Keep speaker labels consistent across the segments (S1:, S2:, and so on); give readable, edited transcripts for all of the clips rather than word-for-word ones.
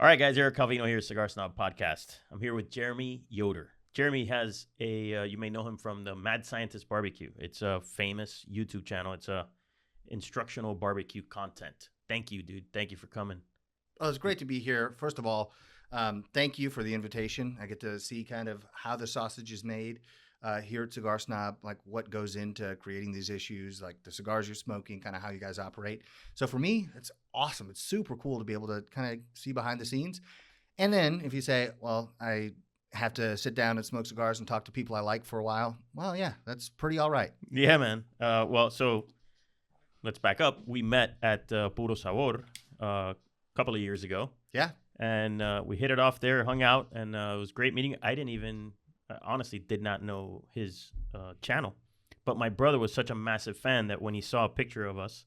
S1: All right, guys. Erik Calviño here, Cigar Snob Podcast. I'm here with Jeremy Yoder. Jeremy has you may know him from the Mad Scientist BBQ. It's a famous YouTube channel. It's a instructional barbecue content. Thank you, dude. Thank you for coming.
S2: Oh, it's great to be here. First of all, thank you for the invitation. I get to see kind of how the sausage is made here at Cigar Snob, like what goes into creating these issues, like the cigars you're smoking, kind of how you guys operate. So for me, it's awesome. It's super cool to be able to kind of see behind the scenes. And then if you say, well, I have to sit down and smoke cigars and talk to people I like for a while, well, yeah, that's pretty all right.
S1: Yeah, man. So let's back up. We met at Puro Sabor a couple of years ago.
S2: Yeah.
S1: And we hit it off there, hung out, and it was a great meeting. I honestly did not know his channel. But my brother was such a massive fan that when he saw a picture of us,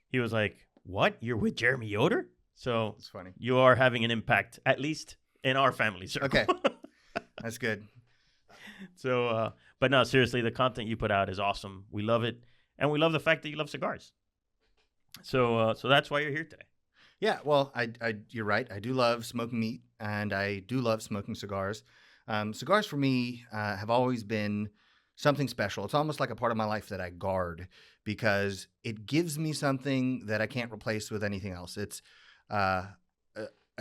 S1: he was like, what? You're with Jeremy Yoder? So
S2: it's funny.
S1: You are having an impact, at least in our family circle.
S2: Okay. That's good.
S1: So, but no, seriously, the content you put out is awesome. We love it. And we love the fact that you love cigars. So that's why you're here today.
S2: Yeah, well, you're right. I do love smoking meat, and I do love smoking cigars. Cigars for me have always been something special. It's almost like a part of my life that I guard because it gives me something that I can't replace with anything else. It's a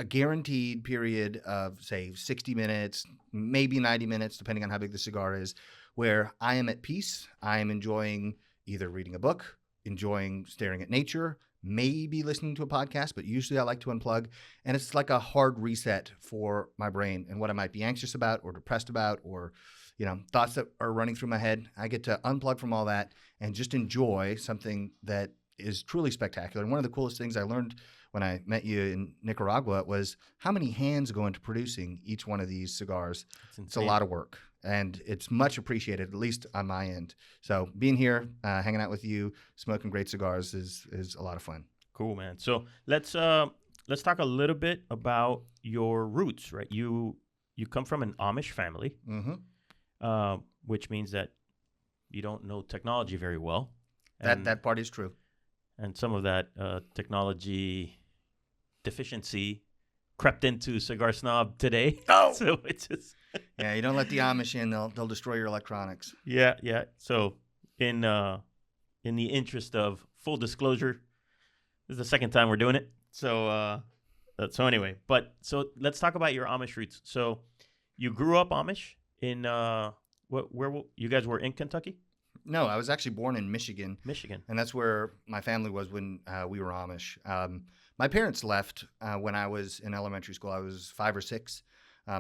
S2: guaranteed period of, say, 60 minutes, maybe 90 minutes, depending on how big the cigar is, where I am at peace. I am enjoying either reading a book, enjoying staring at nature, maybe listening to a podcast, but usually I like to unplug. And it's like a hard reset for my brain and what I might be anxious about or depressed about or, thoughts that are running through my head. I get to unplug from all that and just enjoy something that is truly spectacular. And one of the coolest things I learned when I met you in Nicaragua was how many hands go into producing each one of these cigars. It's a lot of work. And it's much appreciated, at least on my end. So being here, hanging out with you, smoking great cigars is a lot of fun.
S1: Cool, man. So let's talk a little bit about your roots, right? You come from an Amish family, which means that you don't know technology very well.
S2: That part is true.
S1: And some of that technology deficiency crept into Cigar Snob today.
S2: Oh,
S1: so it's just
S2: yeah. You don't let the Amish in; they'll destroy your electronics.
S1: Yeah. So in the interest of full disclosure, this is the second time we're doing it. So anyway, so let's talk about your Amish roots. So you grew up Amish in where you guys were in Kentucky?
S2: No, I was actually born in Michigan.
S1: Michigan.
S2: And that's where my family was when we were Amish. My parents left when I was in elementary school. I was 5 or 6,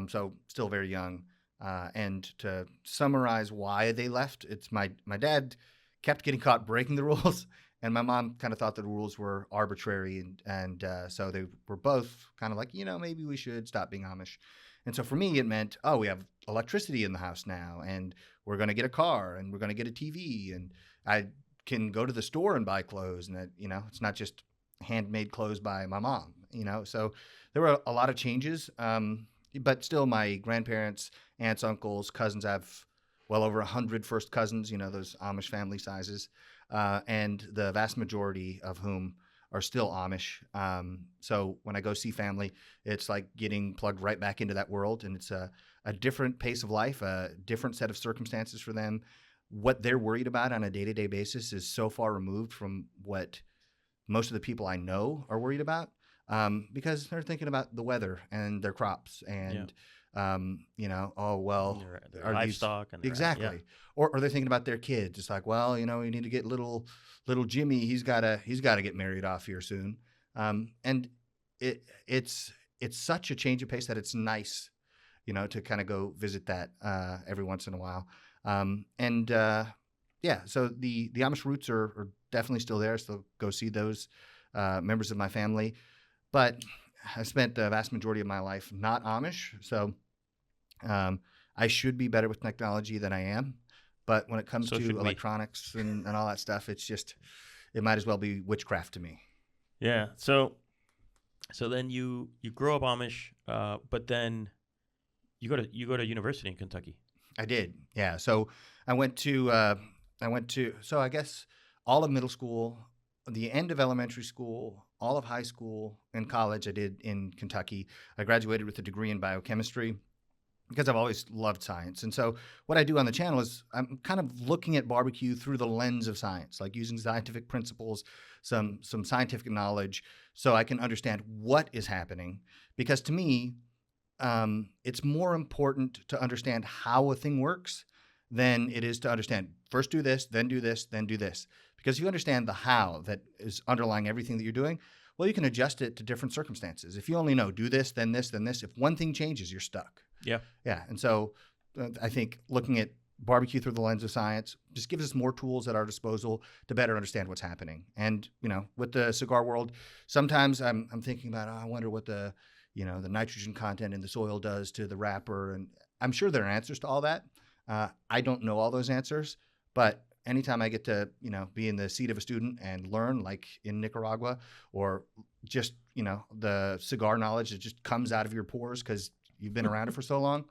S2: so still very young. And to summarize why they left, it's my dad kept getting caught breaking the rules, and my mom kind of thought the rules were arbitrary. And so they were both kind of like, maybe we should stop being Amish. And so for me, it meant, we have electricity in the house now, and we're going to get a car, and we're going to get a TV, and I can go to the store and buy clothes, and that, it's not just handmade clothes by my mom, So there were a lot of changes, but still my grandparents, aunts, uncles, cousins, I have well over 100 first cousins, those Amish family sizes, and the vast majority of whom are still Amish. So when I go see family, it's like getting plugged right back into that world. And it's a different pace of life, a different set of circumstances for them. What they're worried about on a day-to-day basis is so far removed from what most of the people I know are worried about, because they're thinking about the weather and their crops and,
S1: their livestock.
S2: Exactly.
S1: Yeah.
S2: Or they're thinking about their kids. It's like, well, we need to get little Jimmy. He's gotta get married off here soon. And it's such a change of pace that it's nice, to kind of go visit that every once in a while. So the Amish roots are definitely still there. Still go see those members of my family. But I spent the vast majority of my life not Amish. So I should be better with technology than I am. But when it comes to electronics and all that stuff, it's just, it might as well be witchcraft to me.
S1: Yeah. So then you grow up Amish, but then you go to university in Kentucky.
S2: I did. Yeah. So I went to I guess all of middle school, the end of elementary school, all of high school, and college I did in Kentucky. I graduated with a degree in biochemistry because I've always loved science. And so what I do on the channel is I'm kind of looking at barbecue through the lens of science, like using scientific principles, some scientific knowledge, so I can understand what is happening. Because to me, it's more important to understand how a thing works than it is to understand first do this, then do this, then do this. Because if you understand the how that is underlying everything that you're doing, well, you can adjust it to different circumstances. If you only know do this, then this, then this, if one thing changes, you're stuck.
S1: Yeah.
S2: Yeah. And so I think looking at barbecue through the lens of science just gives us more tools at our disposal to better understand what's happening. And, with the cigar world, sometimes I'm thinking about, I wonder what the nitrogen content in the soil does to the wrapper. And I'm sure there are answers to all that. I don't know all those answers, but anytime I get to, be in the seat of a student and learn, like in Nicaragua, or just, the cigar knowledge that just comes out of your pores because you've been around it for so long,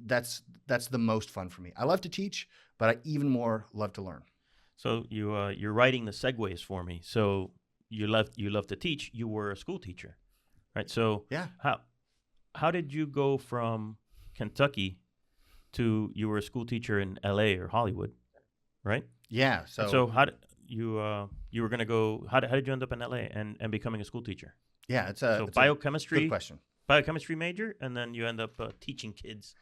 S2: that's the most fun for me. I love to teach, but I even more love to learn.
S1: So you're writing the segues for me. So you love to teach. You were a school teacher, right? So
S2: yeah,
S1: how did you go from Kentucky to you were a school teacher in L.A. or Hollywood, right?
S2: Yeah.
S1: So how did you were going to go? How did you end up in L.A. and becoming a school teacher?
S2: Yeah, it's
S1: biochemistry.
S2: A good question.
S1: Biochemistry major, and then you end up teaching kids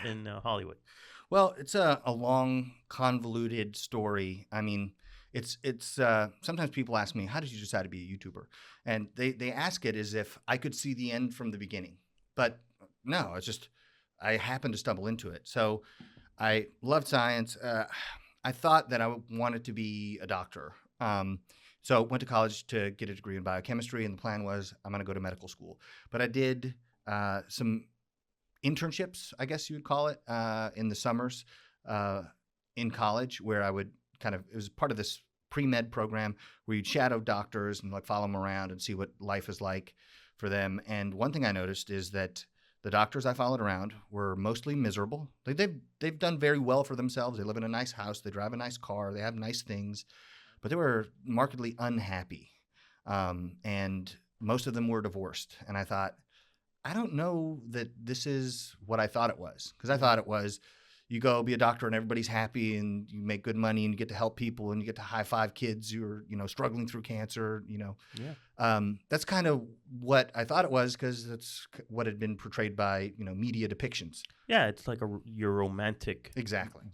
S1: in Hollywood.
S2: Well, it's a long, convoluted story. I mean, it's sometimes people ask me, how did you decide to be a YouTuber? And they ask it as if I could see the end from the beginning. But no, it's just I happened to stumble into it. So I loved science. I thought that I wanted to be a doctor. So went to college to get a degree in biochemistry, and the plan was I'm going to go to medical school. But I did some internships, I guess you would call it, in the summers in college, where I would it was part of this pre-med program where you'd shadow doctors and like follow them around and see what life is like for them. And one thing I noticed is that the doctors I followed around were mostly miserable. They've done very well for themselves. They live in a nice house. They drive a nice car. They have nice things. But they were markedly unhappy. And most of them were divorced. And I thought, I don't know that this is what I thought it was. Because I thought it was, you go be a doctor and everybody's happy and you make good money and you get to help people and you get to high five kids who are, struggling through cancer,
S1: Yeah.
S2: That's kind of what I thought it was because that's what had been portrayed by, media depictions.
S1: Yeah, it's like your romantic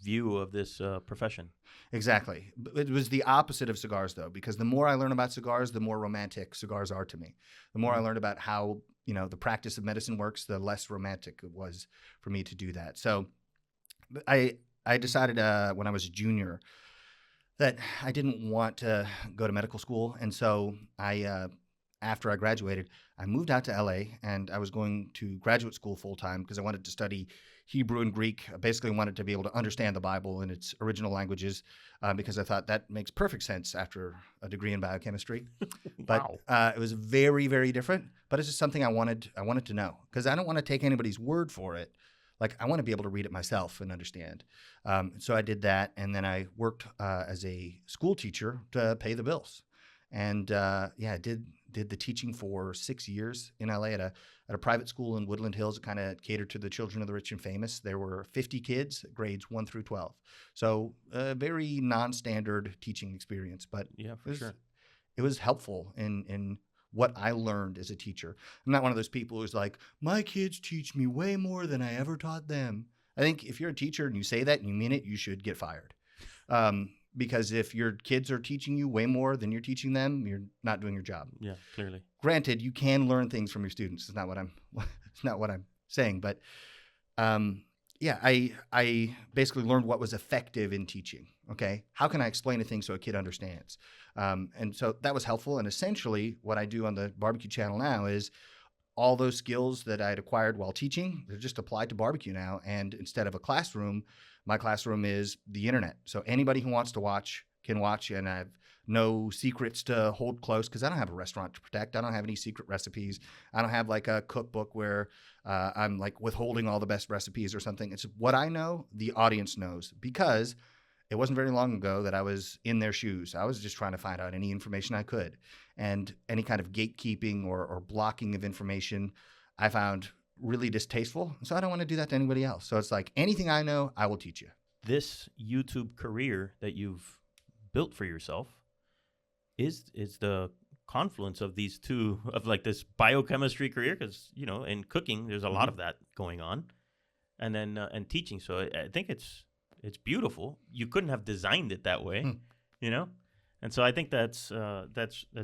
S1: view of this profession.
S2: Exactly. It was the opposite of cigars, though, because the more I learn about cigars, the more romantic cigars are to me. The more I learned about how, the practice of medicine works, the less romantic it was for me to do that. So I decided when I was a junior that I didn't want to go to medical school. And so after I graduated, I moved out to LA and I was going to graduate school full time because I wanted to study Hebrew and Greek. I basically wanted to be able to understand the Bible in its original languages because I thought that makes perfect sense after a degree in biochemistry. But it was very, very different. But it's just something I wanted to know because I don't want to take anybody's word for it. Like, I want to be able to read it myself and understand. So I did that, and then I worked as a school teacher to pay the bills. And I did the teaching for 6 years in LA at a private school in Woodland Hills. It kind of catered to the children of the rich and famous. There were 50 kids, grades 1 through 12. So a very non-standard teaching experience, but
S1: yeah, for sure.
S2: It was helpful in what I learned as a teacher. I'm not one of those people who's like, my kids teach me way more than I ever taught them. I think if you're a teacher and you say that and you mean it, you should get fired. Because if your kids are teaching you way more than you're teaching them, you're not doing your job.
S1: Yeah, clearly.
S2: Granted, you can learn things from your students. It's not what I'm saying, but I basically learned what was effective in teaching. Okay, how can I explain a thing so a kid understands? And so that was helpful. And essentially, what I do on the barbecue channel now is all those skills that I'd acquired while teaching, they're just applied to barbecue now. And instead of a classroom, my classroom is the internet. So anybody who wants to watch can watch, and I have no secrets to hold close because I don't have a restaurant to protect. I don't have any secret recipes. I don't have like a cookbook where I'm like withholding all the best recipes or something. It's what I know, the audience knows, because it wasn't very long ago that I was in their shoes. I was just trying to find out any information I could. And any kind of gatekeeping or blocking of information I found really distasteful. So I don't want to do that to anybody else. So it's like, anything I know, I will teach you.
S1: This YouTube career that you've built for yourself is the confluence of these two, of like this biochemistry career, because, you know, in cooking, there's a lot of that going on, and then and teaching. So I think it's beautiful. You couldn't have designed it that way, you know? And so I think that's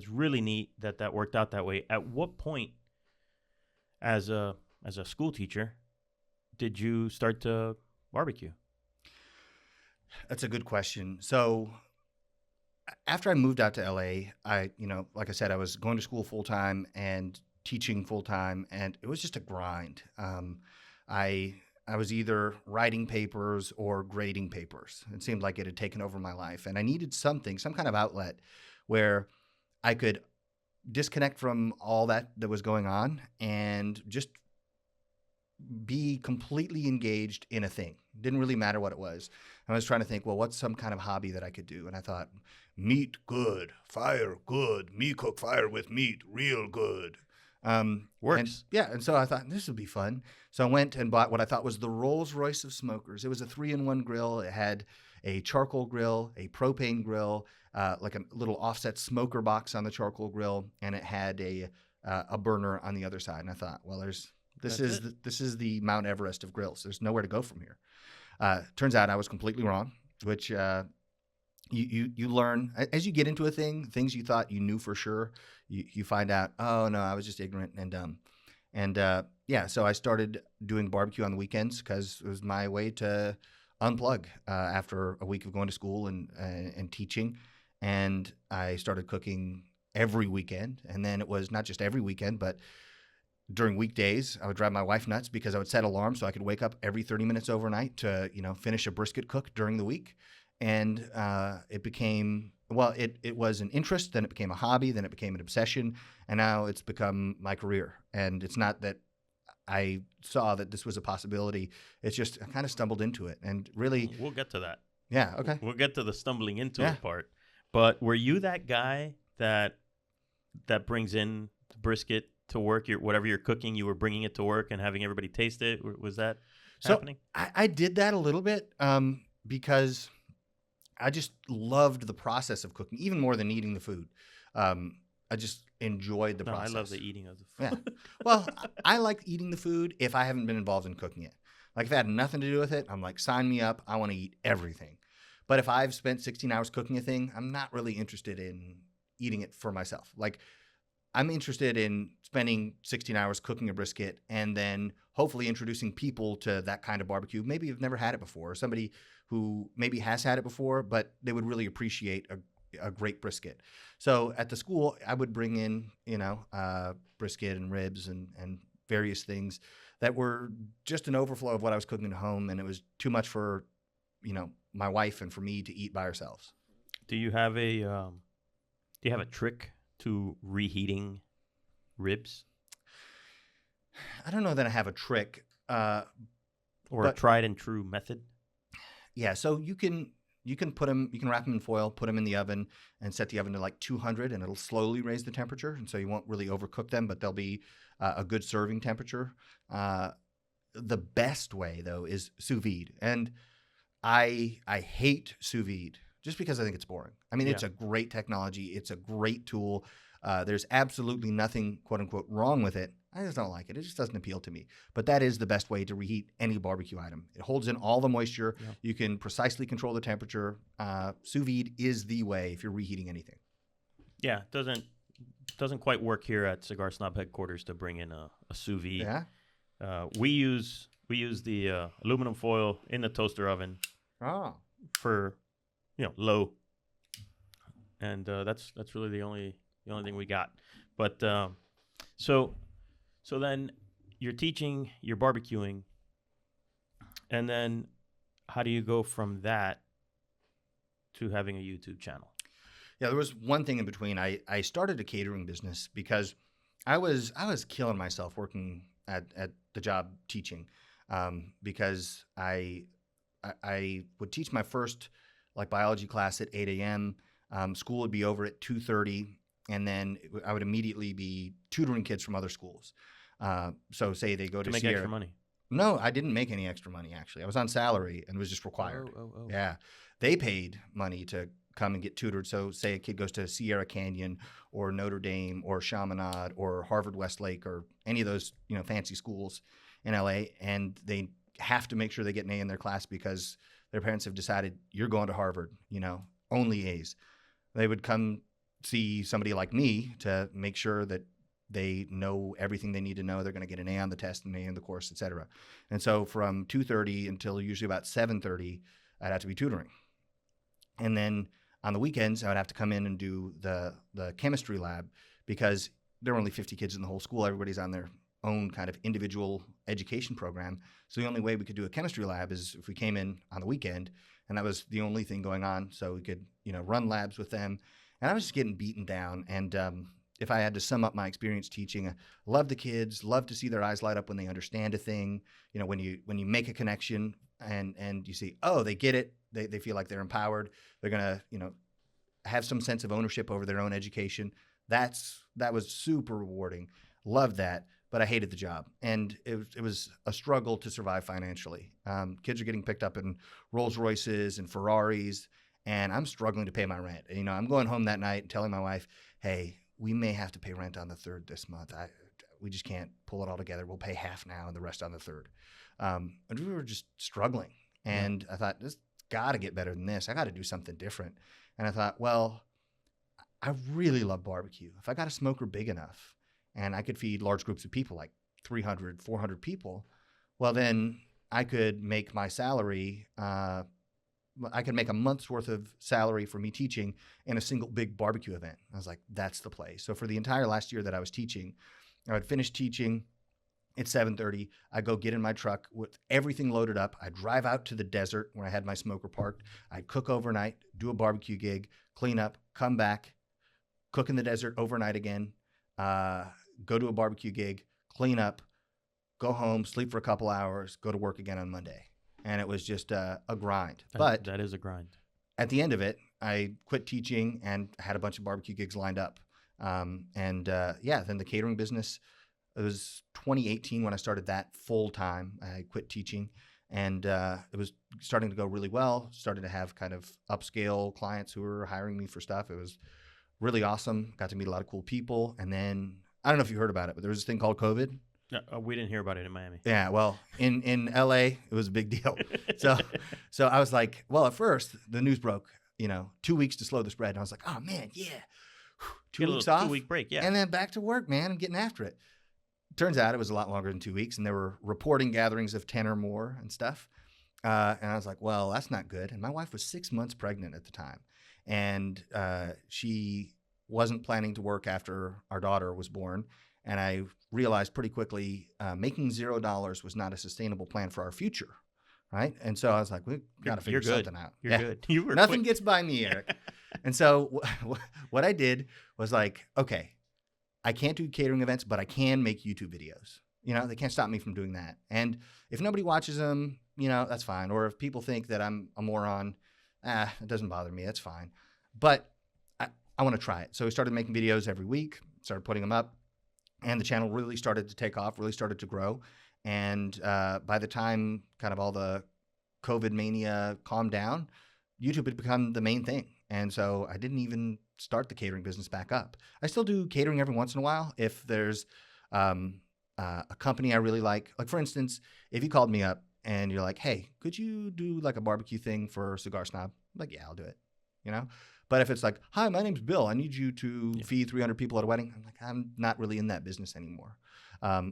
S1: really neat that worked out that way. At what point, as a school teacher, did you start to barbecue?
S2: That's a good question. So after I moved out to LA, like I said, I was going to school full time and teaching full time, and it was just a grind. I was either writing papers or grading papers. It seemed like it had taken over my life, and I needed some kind of outlet where I could disconnect from all that was going on and just be completely engaged in a thing. Didn't really matter what it was. I was trying to think, well, what's some kind of hobby that I could do? And I thought, meat, good. Fire, good. Me cook fire with meat, real good.
S1: Works.
S2: And so I thought, this would be fun. So I went and bought what I thought was the Rolls Royce of smokers. It was a 3-in-1 grill. It had a charcoal grill, a propane grill, like a little offset smoker box on the charcoal grill, and it had a burner on the other side. And I thought, well, this is the Mount Everest of grills. There's nowhere to go from here. Turns out I was completely wrong, which you learn as you get into a thing, things you thought you knew for sure, you find out, oh no, I was just ignorant and dumb. And so I started doing barbecue on the weekends because it was my way to unplug after a week of going to school and teaching. And I started cooking every weekend. And then it was not just every weekend, but during weekdays, I would drive my wife nuts because I would set alarms so I could wake up every 30 minutes overnight to, finish a brisket cook during the week. And it became, it was an interest, then it became a hobby, then it became an obsession, and now it's become my career. And it's not that I saw that this was a possibility. It's just I kind of stumbled into it. And really...
S1: We'll get to that.
S2: Yeah, okay.
S1: We'll get to the stumbling into it part. But were you that guy that brings in the brisket to work? Whatever you're cooking, you were bringing it to work and having everybody taste it? Was that happening?
S2: I did that a little bit because I just loved the process of cooking, even more than eating the food. I just enjoyed the process.
S1: I love the eating of the food.
S2: Yeah. Well, I like eating the food if I haven't been involved in cooking it. Like if I had nothing to do with it, I'm like, sign me up. I want to eat everything. But if I've spent 16 hours cooking a thing, I'm not really interested in eating it for myself. Like I'm interested in spending 16 hours cooking a brisket and then hopefully introducing people to that kind of barbecue. Maybe you've never had it before, or somebody who maybe has had it before, but they would really appreciate a great brisket. So at the school, I would bring in, brisket and ribs and various things that were just an overflow of what I was cooking at home, and it was too much for, my wife and for me to eat by ourselves.
S1: Do you have a trick to reheating ribs?
S2: I don't know that I have a trick.
S1: Or a tried and true method?
S2: Yeah, so you can put them, you can wrap them in foil, put them in the oven, and set the oven to like 200, and it'll slowly raise the temperature, and so you won't really overcook them, but they'll be a good serving temperature. The best way, though, is sous vide, and I hate sous vide just because I think it's boring. I mean, It's a great technology. It's a great tool. There's absolutely nothing, quote unquote, wrong with it. I just don't like it. It just doesn't appeal to me. But that is the best way to reheat any barbecue item. It holds in all the moisture. Yeah. You can precisely control the temperature. Sous vide is the way if you're reheating anything.
S1: Yeah, it doesn't quite work here at Cigar Snob headquarters to bring in a sous vide. Yeah. We use the aluminum foil in the toaster oven.
S2: Oh.
S1: For low. And that's really the only thing we got. But so then you're teaching, you're barbecuing, and then how do you go from that to having a YouTube channel?
S2: Yeah, there was one thing in between. I started a catering business because I was killing myself working at the job teaching because I would teach my first like biology class at 8 a.m. School would be over at 2:30, and then I would immediately be tutoring kids from other schools. So say they go to
S1: make
S2: Sierra.
S1: extra money.
S2: No, I didn't make any extra money, actually. I was on salary and was just required.
S1: Oh.
S2: Yeah. They paid money to come and get tutored. So say a kid goes to Sierra Canyon or Notre Dame or Chaminade or Harvard Westlake or any of those, fancy schools in LA, and they have to make sure they get an A in their class because their parents have decided you're going to Harvard, only A's. They would come see somebody like me to make sure that they know everything they need to know. They're going to get an A on the test, an A in the course, et cetera. And so from 2:30 until usually about 7:30, I'd have to be tutoring. And then on the weekends, I would have to come in and do the chemistry lab because there were only 50 kids in the whole school. Everybody's on their own kind of individual education program. So the only way we could do a chemistry lab is if we came in on the weekend, and that was the only thing going on. So we could, run labs with them. And I was just getting beaten down. And if I had to sum up my experience teaching, I love the kids, love to see their eyes light up when they understand a thing. When you make a connection and you see, oh, they get it. They feel like they're empowered. They're going to, have some sense of ownership over their own education. That was super rewarding. Loved that, but I hated the job. And it was a struggle to survive financially. Kids are getting picked up in Rolls Royces and Ferraris, and I'm struggling to pay my rent. I'm going home that night and telling my wife, hey, we may have to pay rent on the 3rd this month. We just can't pull it all together. We'll pay half now and the rest on the 3rd. And we were just struggling. And I thought, this got to get better than this. I got to do something different. And I thought, well, I really love barbecue. If I got a smoker big enough and I could feed large groups of people, like 300, 400 people, well, then I could make my salary, I could make a month's worth of salary for me teaching in a single big barbecue event. I was like, that's the play. So for the entire last year that I was teaching, I would finish teaching at 7:30. I'd go get in my truck with everything loaded up. I'd drive out to the desert where I had my smoker parked. I'd cook overnight, do a barbecue gig, clean up, come back, cook in the desert overnight again, go to a barbecue gig, clean up, go home, sleep for a couple hours, go to work again on Monday. And it was just a grind. But
S1: that is a grind.
S2: At the end of it, I quit teaching and had a bunch of barbecue gigs lined up. Then the catering business, it was 2018 when I started that full time. I quit teaching, and it was starting to go really well. Started to have kind of upscale clients who were hiring me for stuff. It was really awesome. Got to meet a lot of cool people. And then, I don't know if you heard about it, but there was this thing called COVID.
S1: We didn't hear about it in Miami.
S2: Yeah, well, in LA, it was a big deal. So I was like, well, at first, the news broke, 2 weeks to slow the spread. And I was like, oh, man, yeah. 2 weeks off.
S1: 2-week break, yeah.
S2: And then back to work, man. I'm getting after it. Turns out it was a lot longer than 2 weeks, and there were reporting gatherings of 10 or more and stuff. And I was like, well, that's not good. And my wife was 6 months pregnant at the time. And she wasn't planning to work after our daughter was born. And I realized pretty quickly making $0 was not a sustainable plan for our future, right? And so I was like, we got to figure something out.
S1: You're good. You were
S2: Nothing gets by me, Erik. And so what I did was like, okay, I can't do catering events, but I can make YouTube videos. They can't stop me from doing that. And if nobody watches them, that's fine. Or if people think that I'm a moron, it doesn't bother me. That's fine. But I want to try it. So I started making videos every week, started putting them up. And the channel really started to take off, really started to grow. And by the time kind of all the COVID mania calmed down, YouTube had become the main thing. And so I didn't even start the catering business back up. I still do catering every once in a while. If there's a company I really like for instance, if you called me up and you're like, hey, could you do like a barbecue thing for Cigar Snob? I'm like, yeah, I'll do it, But if it's like, hi, my name's Bill. I need you to feed 300 people at a wedding. I'm like, I'm not really in that business anymore.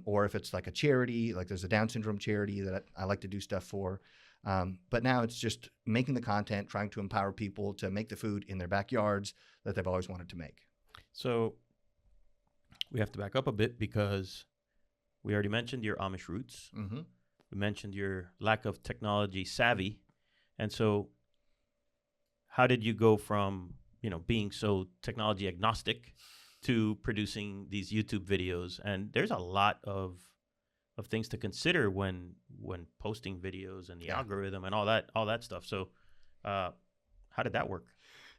S2: Or if it's like a charity, like there's a Down syndrome charity that I like to do stuff for. But now it's just making the content, trying to empower people to make the food in their backyards that they've always wanted to make.
S1: So we have to back up a bit because we already mentioned your Amish roots.
S2: Mm-hmm.
S1: We mentioned your lack of technology savvy. And so how did you go from, being so technology agnostic to producing these YouTube videos? And there's a lot of things to consider when posting videos and the algorithm and all that stuff. So how did that work?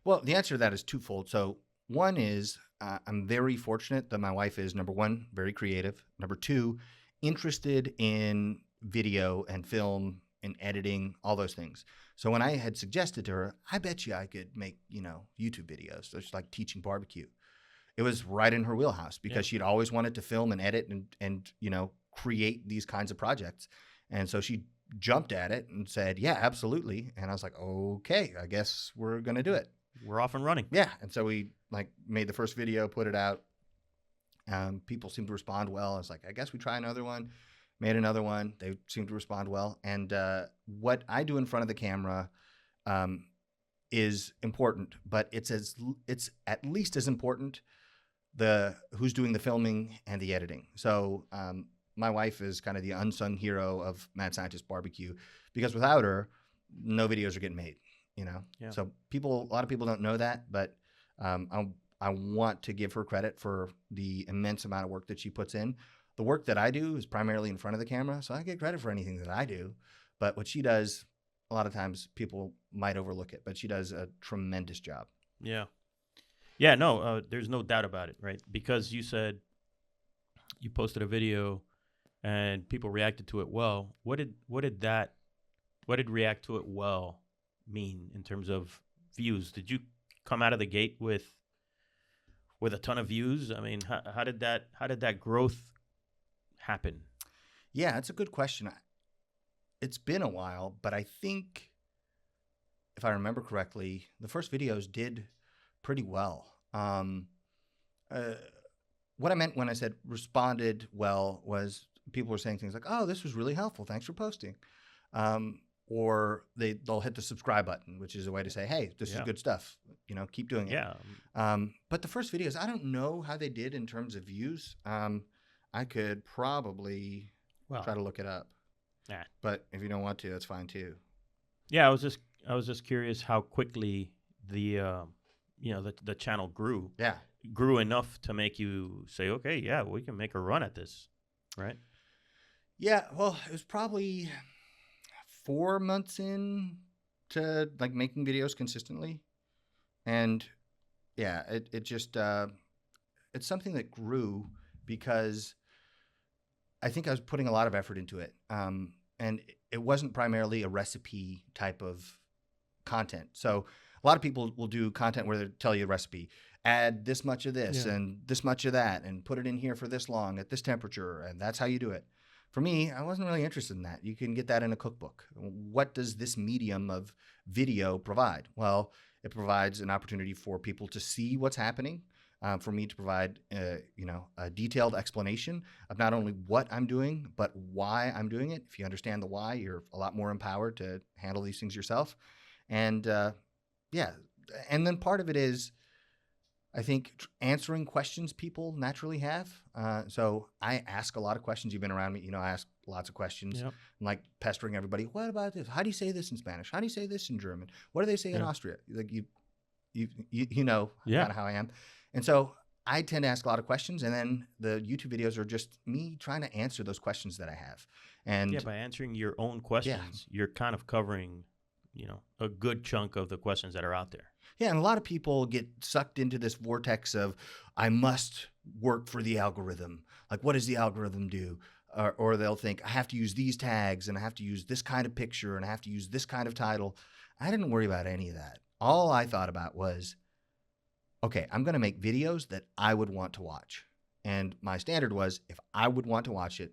S2: Well, the answer to that is twofold. So one is I'm very fortunate that my wife is, number one, very creative. Number two, interested in video and film and editing, all those things. So when I had suggested to her, I bet you I could make, YouTube videos, just like teaching barbecue. It was right in her wheelhouse because she'd always wanted to film and edit and create these kinds of projects. And so she jumped at it and said, yeah, absolutely. And I was like, okay, I guess we're going to do it.
S1: We're off and running.
S2: Yeah. And so we made the first video, put it out. People seemed to respond well. I was like, I guess we try another one. Made another one. They seemed to respond well. And what I do in front of the camera is important, but it's at least as important who's doing the filming and the editing. So my wife is kind of the unsung hero of Mad Scientist BBQ because without her, no videos are getting made.
S1: Yeah.
S2: So a lot of people don't know that, but I want to give her credit for the immense amount of work that she puts in. The work that I do is primarily in front of the camera, so I get credit for anything that I do. But what she does, a lot of times people might overlook it, but she does a tremendous job.
S1: Yeah. Yeah, no, there's no doubt about it, right? Because you said you posted a video and people reacted to it well. What did react to it well mean in terms of views? Did you come out of the gate with a ton of views? I mean, how did that growth happen?
S2: Yeah, that's a good question. It's been a while, but I think if I remember correctly, the first videos did pretty well. What I meant when I said responded well was people were saying things like, "Oh, this was really helpful. Thanks for posting." Or they'll hit the subscribe button, which is a way to say, "Hey, this is good stuff. Keep doing it."
S1: Yeah.
S2: But the first videos, I don't know how they did in terms of views. I could probably try to look it up.
S1: Nah.
S2: But if you don't want to, that's fine too.
S1: Yeah, I was just curious how quickly the channel grew.
S2: Yeah.
S1: Grew enough to make you say, okay, yeah, we can make a run at this, right?
S2: Yeah. Well, it was probably 4 months in to making videos consistently, and yeah, it just it's something that grew because I think I was putting a lot of effort into it, and it wasn't primarily a recipe type of content. So a lot of people will do content where they tell you a recipe, add this much of this and this much of that, and put it in here for this long at this temperature, and that's how you do it. For me, I wasn't really interested in that. You can get that in a cookbook. What does this medium of video provide? Well, it provides an opportunity for people to see what's happening, for me to provide a detailed explanation of not only what I'm doing, but why I'm doing it. If you understand the why, you're a lot more empowered to handle these things yourself. And and then part of it is, I think, answering questions people naturally have. So I ask a lot of questions. You've been around me. I ask lots of questions.
S1: Yep.
S2: I'm like pestering everybody. What about this? How do you say this in Spanish? How do you say this in German? What do they say in Austria? Like you know kind of how I am. And so I tend to ask a lot of questions. And then the YouTube videos are just me trying to answer those questions that I have. And
S1: by answering your own questions, you're kind of covering, a good chunk of the questions that are out there.
S2: Yeah, and a lot of people get sucked into this vortex of, I must work for the algorithm. Like, what does the algorithm do? Or they'll think, I have to use these tags, and I have to use this kind of picture, and I have to use this kind of title. I didn't worry about any of that. All I thought about was, okay, I'm going to make videos that I would want to watch. And my standard was, if I would want to watch it,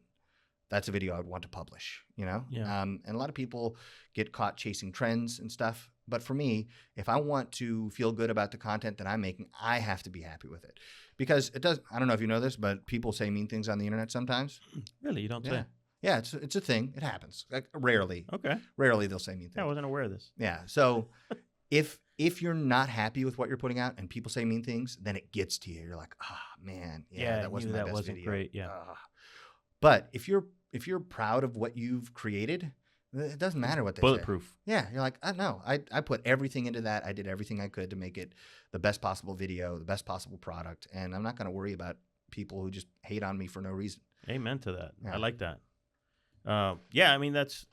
S2: that's a video I would want to publish, Yeah. And a lot of people get caught chasing trends and stuff. But for me, if I want to feel good about the content that I'm making, I have to be happy with it. Because it does, I don't know if you know this, but people say mean things on the internet sometimes.
S1: Really? You don't say?
S2: Yeah, it's a thing. It happens. Rarely.
S1: Okay.
S2: Rarely they'll say mean things.
S1: Yeah, I wasn't aware of this.
S2: Yeah. So if you're not happy with what you're putting out and people say mean things, then it gets to you. You're like, man, that wasn't my best video.
S1: Great. Yeah.
S2: But if you're proud of what you've created, it doesn't matter what they say.
S1: Bulletproof.
S2: Yeah, you're like, no, I put everything into that. I did everything I could to make it the best possible video, the best possible product, and I'm not going to worry about people who just hate on me for no reason.
S1: Amen to that.
S2: Yeah.
S1: I like that. I mean, that's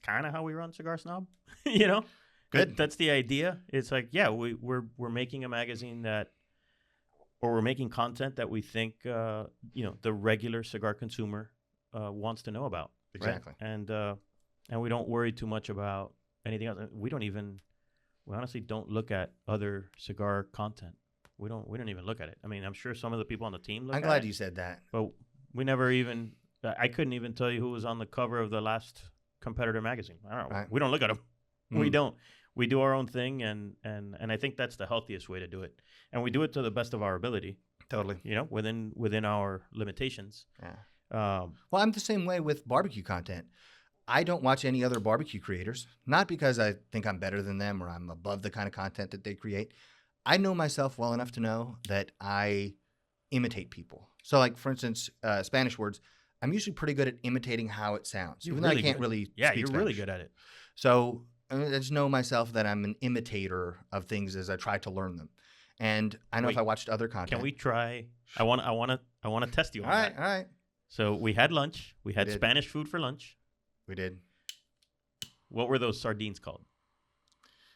S1: kind of how we run Cigar Snob,
S2: Good.
S1: That's the idea. It's like, yeah, we're making a magazine or we're making content that we think, the regular cigar consumer wants to know about.
S2: Exactly.
S1: Right? And we don't worry too much about anything else. We honestly don't look at other cigar content. We don't even look at it. I mean, I'm sure some of the people on the team look at it.
S2: I'm glad you said that.
S1: But we never even, I couldn't even tell you who was on the cover of the last competitor magazine. I don't know.
S2: Right.
S1: We don't look at them. We don't. We do our own thing, and I think that's the healthiest way to do it. And we do it to the best of our ability.
S2: Totally.
S1: Within our limitations.
S2: Yeah.
S1: Well,
S2: I'm the same way with barbecue content. I don't watch any other barbecue creators, not because I think I'm better than them or I'm above the kind of content that they create. I know myself well enough to know that I imitate people. So, like, for instance, Spanish words, I'm usually pretty good at imitating how it sounds, even though I can't really speak
S1: you're
S2: Spanish.
S1: really good at it.
S2: So I just know myself that I'm an imitator of things as I try to learn them. And I know if I watched other content.
S1: Can we try? I want to test you on that.
S2: All right.
S1: So we had lunch. We had Spanish food for lunch.
S2: We did.
S1: What were those sardines called?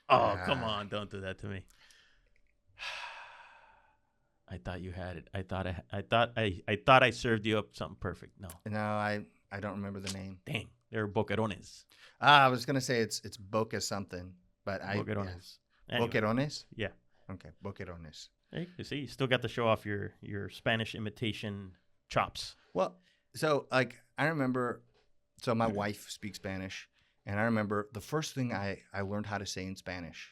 S1: Oh, come on. Don't do that to me. I thought you had it. I thought I served you up something perfect. No,
S2: I don't remember the name.
S1: Dang, they're boquerones.
S2: I was gonna say it's boca something, but
S1: boquerones.
S2: Yeah. Anyway. Boquerones.
S1: Yeah.
S2: Okay, boquerones.
S1: Hey, you see, you still got to show off your Spanish imitation chops.
S2: Well, so like I remember, so my wife speaks Spanish, and I remember the first thing I learned how to say in Spanish.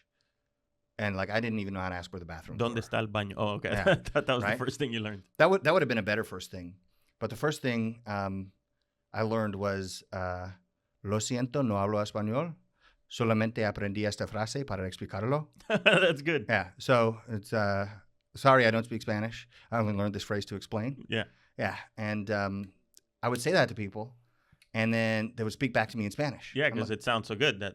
S2: And like I didn't even know how to ask where the bathroom was.
S1: ¿Dónde está el baño? Oh, okay.
S2: Yeah.
S1: I thought that was the first thing you learned.
S2: That would have been a better first thing. But the first thing I learned was lo siento, no hablo español. Solamente aprendí esta frase para explicarlo.
S1: That's good.
S2: Yeah. So it's sorry, I don't speak Spanish. I only learned this phrase to explain.
S1: Yeah.
S2: Yeah. And I would say that to people. And then they would speak back to me in Spanish.
S1: Yeah, because it sounds so good. That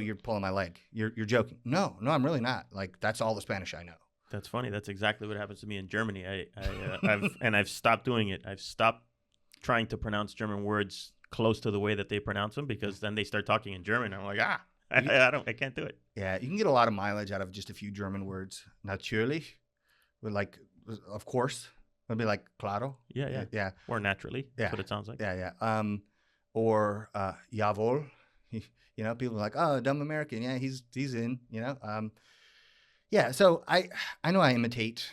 S2: you're pulling my leg. You're joking. No, I'm really not. Like that's all the Spanish I know.
S1: That's funny. That's exactly what happens to me in Germany. I've stopped doing it. I've stopped trying to pronounce German words close to the way that they pronounce them because then they start talking in German. I'm like, I can't do it.
S2: Yeah, you can get a lot of mileage out of just a few German words. Natürlich, like of course. It'd be like claro.
S1: Yeah. Or naturally. That's what it sounds like.
S2: Yeah. Or jawohl. People are like, oh, dumb American. Yeah, he's in. Yeah. So I know I imitate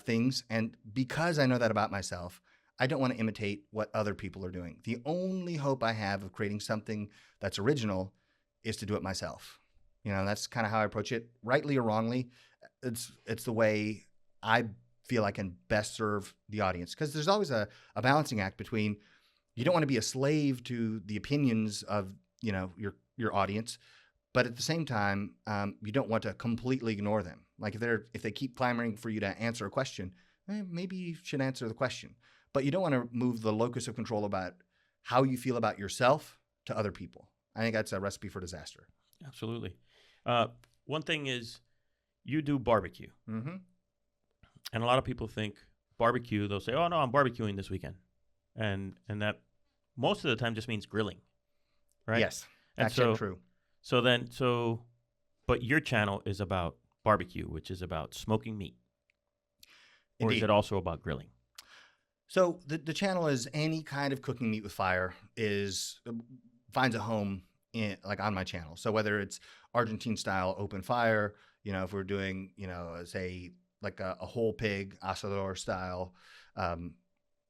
S2: things, and because I know that about myself, I don't want to imitate what other people are doing. The only hope I have of creating something that's original is to do it myself. That's kind of how I approach it, rightly or wrongly. It's the way I feel I can best serve the audience, because there's always a balancing act between you don't want to be a slave to the opinions of your audience, but at the same time you don't want to completely ignore them. Like if they keep clamoring for you to answer a question, maybe you should answer the question, but you don't want to move the locus of control about how you feel about yourself to other people. I think that's a recipe for disaster.
S1: Absolutely. One thing is you do barbecue.
S2: Mm-hmm.
S1: And a lot of people think barbecue, they'll say, oh, no, I'm barbecuing this weekend. And that most of the time just means grilling, right?
S2: Yes, that's true.
S1: But your channel is about barbecue, which is about smoking meat. Or
S2: Indeed.
S1: Is it also about grilling?
S2: So the channel is any kind of cooking meat with fire finds a home on my channel. So whether it's Argentine style open fire, if we're doing, say, like a whole pig asador style.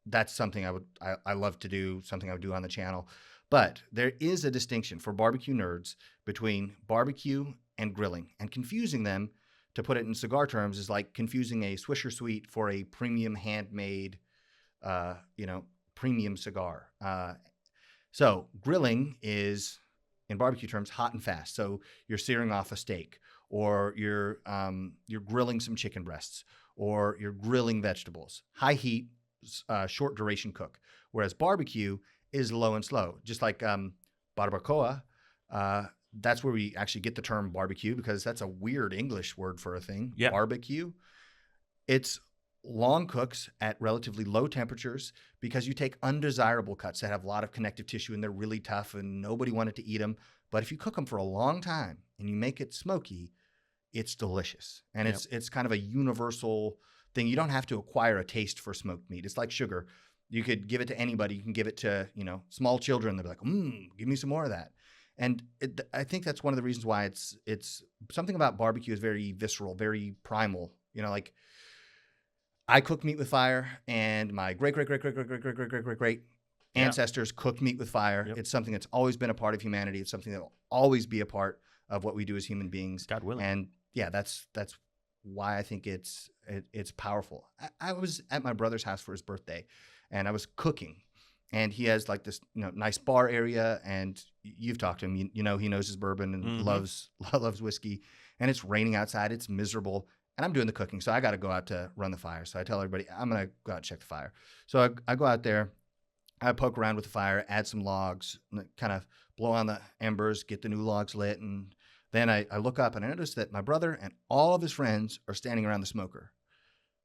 S2: That's something I love to do, something I would do on the channel. But there is a distinction for barbecue nerds between barbecue and grilling, and confusing them, to put it in cigar terms, is like confusing a Swisher Sweet for a premium handmade, premium cigar. So grilling is, in barbecue terms, hot and fast. So you're searing off a steak, or you're grilling some chicken breasts, or you're grilling vegetables. High heat, short duration cook. Whereas barbecue is low and slow. Just like barbacoa, that's where we actually get the term barbecue, because that's a weird English word for a thing.
S1: Yeah.
S2: Barbecue. It's long cooks at relatively low temperatures, because you take undesirable cuts that have a lot of connective tissue and they're really tough and nobody wanted to eat them, But if you cook them for a long time and you make it smoky, it's delicious. And it's kind of a universal thing. You don't have to acquire a taste for smoked meat. It's like sugar. You could give it to anybody. You can give it to, small children. They'll be like, give me some more of that. And I think that's one of the reasons why it's something about barbecue is very visceral, very primal. Like I cook meat with fire, and my great ancestors cooked meat with fire. Yep. It's something that's always been a part of humanity. It's something that will always be a part of what we do as human beings.
S1: God willing.
S2: And yeah, that's why I think it's powerful. I was at my brother's house for his birthday, and I was cooking. And he has like this, nice bar area, and you've talked to him. He knows his bourbon and loves whiskey. And it's raining outside. It's miserable, and I'm doing the cooking, so I got to go out to run the fire. So I tell everybody I'm gonna go out and check the fire. So I go out there, I poke around with the fire, add some logs, kind of blow on the embers, get the new logs lit, and then I look up and I notice that my brother and all of his friends are standing around the smoker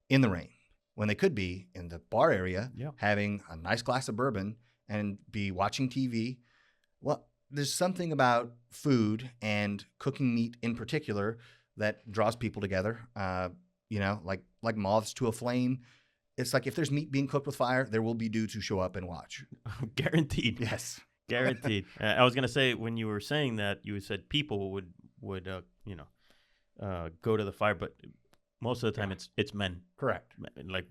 S2: in the rain, when they could be in the bar area having a nice glass of bourbon and be watching TV. Well, there's something about food and cooking meat in particular that draws people together, like moths to a flame. It's like if there's meat being cooked with fire, there will be dudes who show up and watch.
S1: Guaranteed.
S2: Yes.
S1: Guaranteed. I was going to say, when you were saying that, you said people would go to the fire, but most of the time it's men.
S2: Correct.
S1: Like,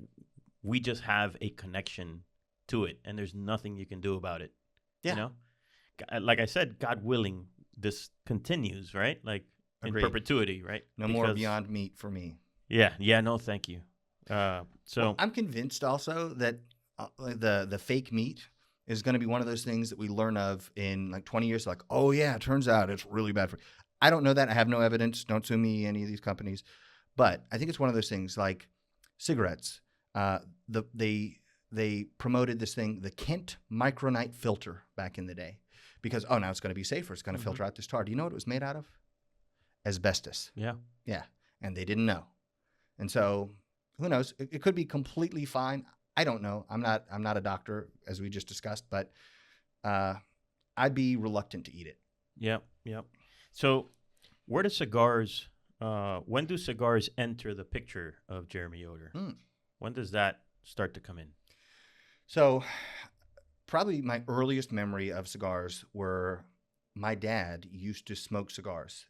S1: we just have a connection to it, and there's nothing you can do about it.
S2: Yeah.
S1: Like I said, God willing, this continues, right? Like
S2: Agreed.
S1: In perpetuity, right?
S2: No more Beyond Meat for me.
S1: Yeah. No, thank you.
S2: I'm convinced also that the fake meat is going to be one of those things that we learn of in like 20 years. Like, oh yeah, it turns out it's really bad for. I don't know that. I have no evidence. Don't sue me, any of these companies. But I think it's one of those things like cigarettes. They promoted this thing, the Kent Micronite filter, back in the day, because now it's going to be safer. It's going to filter out this tar. Do you know what it was made out of? Asbestos.
S1: Yeah.
S2: And they didn't know. And so who knows? It could be completely fine. I don't know. I'm not a doctor, as we just discussed, but I'd be reluctant to eat it.
S1: Yep. So where do cigars? When do cigars enter the picture of Jeremy Yoder? When does that start to come in?
S2: So probably my earliest memory of cigars were my dad used to smoke cigars.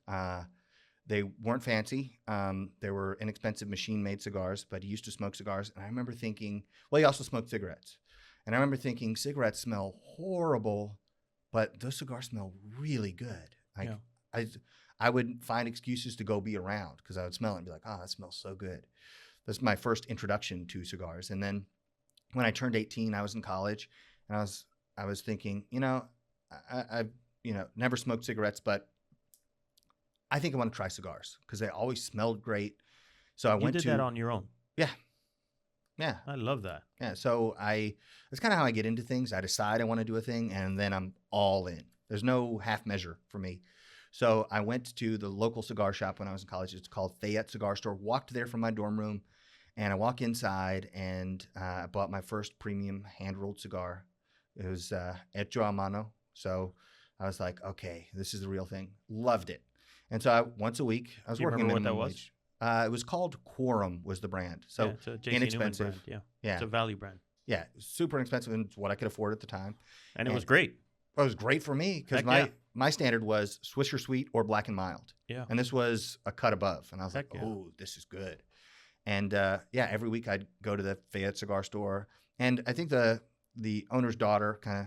S2: They weren't fancy. They were inexpensive machine-made cigars, but he used to smoke cigars. And I remember thinking, he also smoked cigarettes. And I remember thinking, cigarettes smell horrible, but those cigars smell really good. I would find excuses to go be around because I would smell it and be like, that smells so good. That's my first introduction to cigars. And then when I turned 18, I was in college, and I was thinking, I've never smoked cigarettes, but I think I want to try cigars because they always smelled great. So
S1: You did that on your own?
S2: Yeah.
S1: I love that.
S2: Yeah. So that's kind of how I get into things. I decide I want to do a thing, and then I'm all in. There's no half measure for me. So I went to the local cigar shop when I was in college. It's called Fayette Cigar Store. Walked there from my dorm room, and I walk inside, and I bought my first premium hand-rolled cigar. It was Hecho a Mano. So I was like, okay, this is the real thing. Loved it. And so once a week, I was working.
S1: Do you remember what that was?
S2: It was called Quorum was the brand. So
S1: it's a J.C.
S2: inexpensive.
S1: Newman brand. Yeah. It's a value brand.
S2: Yeah, super inexpensive, and it's what I could afford at the time.
S1: And it was great.
S2: It was great for me because my standard was Swisher Sweet or Black and Mild.
S1: Yeah.
S2: And this was a cut above. And I was like, this is good. And every week I'd go to the Fayette Cigar Store. And I think the owner's daughter kind of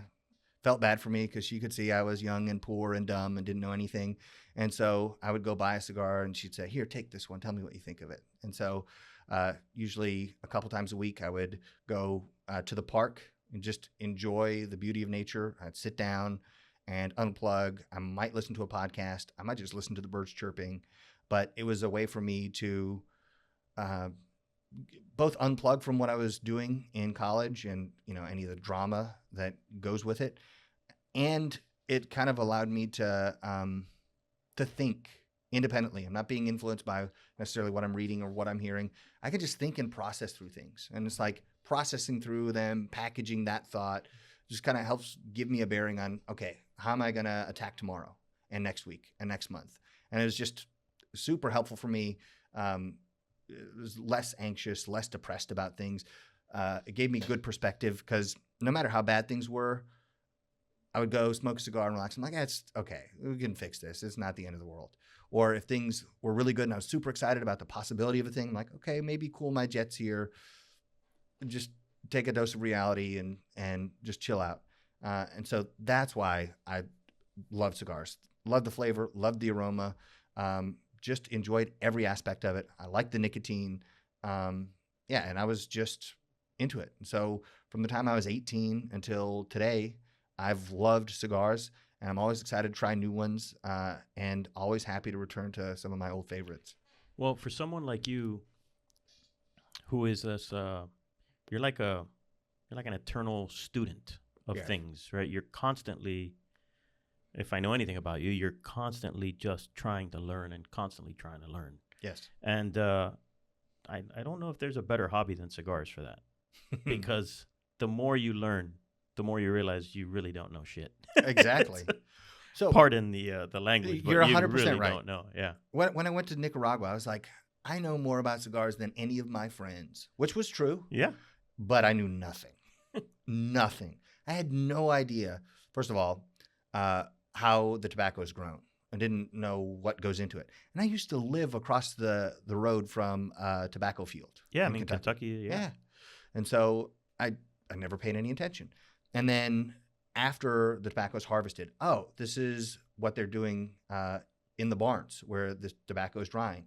S2: felt bad for me because she could see I was young and poor and dumb and didn't know anything. And so I would go buy a cigar, and she'd say, here, take this one. Tell me what you think of it. And so usually a couple times a week I would go to the park and just enjoy the beauty of nature. I'd sit down and unplug. I might listen to a podcast. I might just listen to the birds chirping. But it was a way for me to both unplug from what I was doing in college and, any of the drama that goes with it. And it kind of allowed me to think independently. I'm not being influenced by necessarily what I'm reading or what I'm hearing. I can just think and process through things. And it's like processing through them, packaging that thought just kind of helps give me a bearing on, okay, how am I going to attack tomorrow? and next week and next month. And it was just super helpful for me. It was less anxious, less depressed about things. It gave me good perspective because no matter how bad things were, I would go smoke a cigar and relax. I'm like, it's okay. We can fix this. It's not the end of the world. Or if things were really good and I was super excited about the possibility of a thing, I'm like, okay, maybe cool my jets here. Just take a dose of reality and just chill out. And so that's why I love cigars. Love the flavor, love the aroma. Just enjoyed every aspect of it. I like the nicotine. And I was just into it. And so from the time I was 18 until today, I've loved cigars, and I'm always excited to try new ones, and always happy to return to some of my old favorites.
S1: Well, for someone like you, who is this, you're like an eternal student of things, right? You're constantly, if I know anything about you, you're constantly just trying to learn and constantly trying to learn.
S2: Yes.
S1: And I don't know if there's a better hobby than cigars for that, because the more you learn, the more you realize you really don't know shit.
S2: Exactly.
S1: So pardon the language, but
S2: you're 100%
S1: you really
S2: right.
S1: don't know. Yeah.
S2: When I went to Nicaragua, I was like, I know more about cigars than any of my friends, which was true.
S1: Yeah.
S2: But I knew nothing. Nothing. I had no idea, first of all, how the tobacco is grown. I didn't know what goes into it. And I used to live across the road from a tobacco field.
S1: Yeah, I mean, Kentucky, yeah.
S2: And so I never paid any attention. And then after the tobacco is harvested, this is what they're doing in the barns where the tobacco is drying.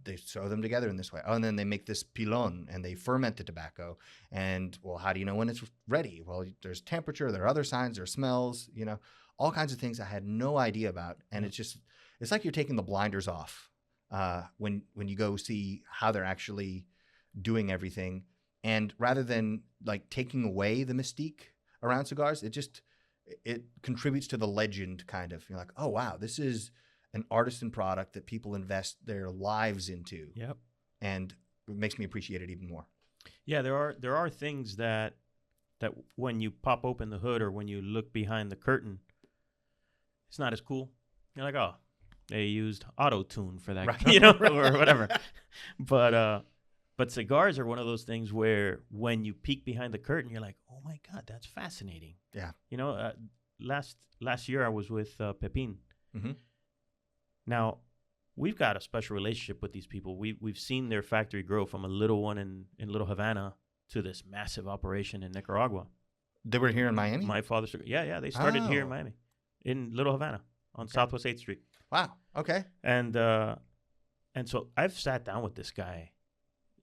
S2: They sew them together in this way. And then they make this pilon and they ferment the tobacco. And, well, how do you know when it's ready? Well, there's temperature, there are other signs, there are smells, all kinds of things I had no idea about. And it's like you're taking the blinders off when you go see how they're actually doing everything. And rather than like taking away the mystique around cigars, it contributes to the legend kind of. You're like, oh, wow, this is an artisan product that people invest their lives into.
S1: Yep.
S2: And it makes me appreciate it even more.
S1: Yeah, there are things that when you pop open the hood or when you look behind the curtain, it's not as cool. You're like, oh, they used auto-tune for that,
S2: right.
S1: or whatever. But cigars are one of those things where when you peek behind the curtain, you're like, oh my God, that's fascinating.
S2: Yeah.
S1: Last year I was with Pepin.
S2: Mm-hmm.
S1: Now, we've got a special relationship with these people. We've seen their factory grow from a little one in Little Havana to this massive operation in Nicaragua.
S2: They were here in Miami?
S1: My father's, they started here in Miami, in Little Havana on Southwest 8th Street.
S2: Wow. Okay.
S1: And so I've sat down with this guy.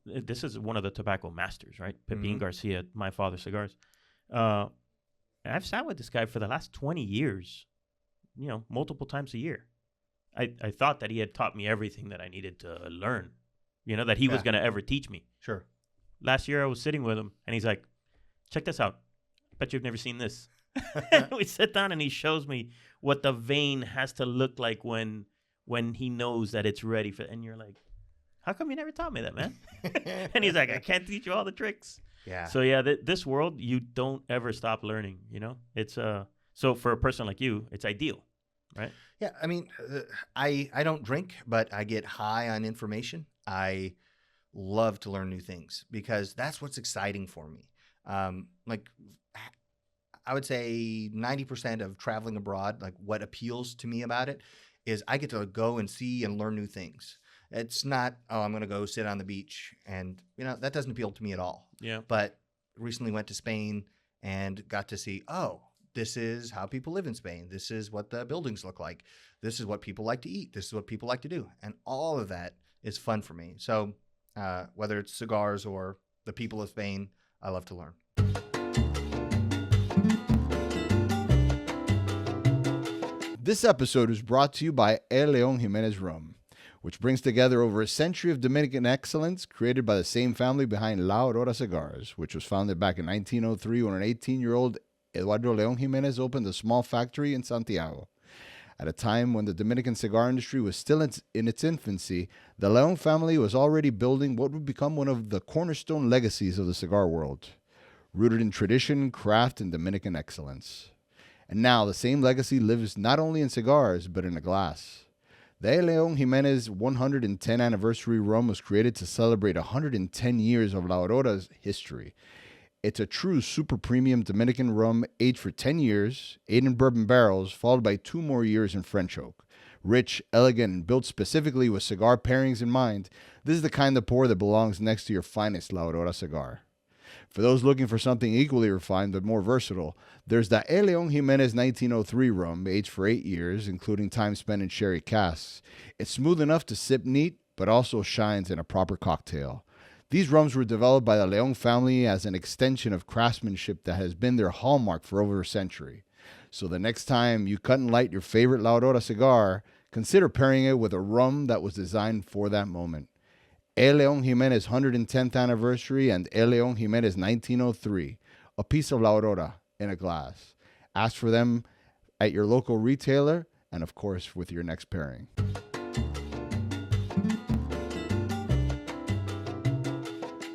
S1: This is one of the tobacco masters, right? Pepin Garcia, My Father Cigars. And I've sat with this guy for the last 20 years, multiple times a year. I thought that he had taught me everything that I needed to learn, that he was going to ever teach me.
S2: Sure.
S1: Last year I was sitting with him, and he's like, check this out. Bet you've never seen this. We sit down, and he shows me what the vein has to look like when he knows that it's ready for. And you're like, how come you never taught me that, man? And he's like, I can't teach you all the tricks.
S2: Yeah.
S1: So this world, you don't ever stop learning. It's so for a person like you, it's ideal, right?
S2: Yeah. I mean, I don't drink, but I get high on information. I love to learn new things because that's what's exciting for me. Like I would say 90% of traveling abroad, like what appeals to me about it is I get to go and see and learn new things. It's not, I'm going to go sit on the beach and, that doesn't appeal to me at all.
S1: Yeah.
S2: But recently went to Spain and got to see, this is how people live in Spain. This is what the buildings look like. This is what people like to eat. This is what people like to do. And all of that is fun for me. So whether it's cigars or the people of Spain, I love to learn.
S3: This episode is brought to you by El León Jiménez Rum, which brings together over a century of Dominican excellence created by the same family behind La Aurora Cigars, which was founded back in 1903 when an 18-year-old Eduardo León Jiménez opened a small factory in Santiago. At a time when the Dominican cigar industry was still in its infancy, the León family was already building what would become one of the cornerstone legacies of the cigar world, rooted in tradition, craft, and Dominican excellence. And now the same legacy lives not only in cigars, but in a glass. The León Jiménez 110 anniversary rum was created to celebrate 110 years of La Aurora's history. It's a true super premium Dominican rum aged for 10 years, 8 in bourbon barrels, followed by 2 more years in French oak. Rich, elegant, and built specifically with cigar pairings in mind, this is the kind of pour that belongs next to your finest La Aurora cigar. For those looking for something equally refined but more versatile, there's the León Jiménez 1903 rum, aged for 8 years, including time spent in sherry casks. It's smooth enough to sip neat, but also shines in a proper cocktail. These rums were developed by the León family as an extension of craftsmanship that has been their hallmark for over a century. So the next time you cut and light your favorite La Aurora cigar, consider pairing it with a rum that was designed for that moment. El León Jiménez 110th anniversary and El León Jiménez 1903, a piece of La Aurora in a glass. Ask for them at your local retailer and, of course, with your next pairing.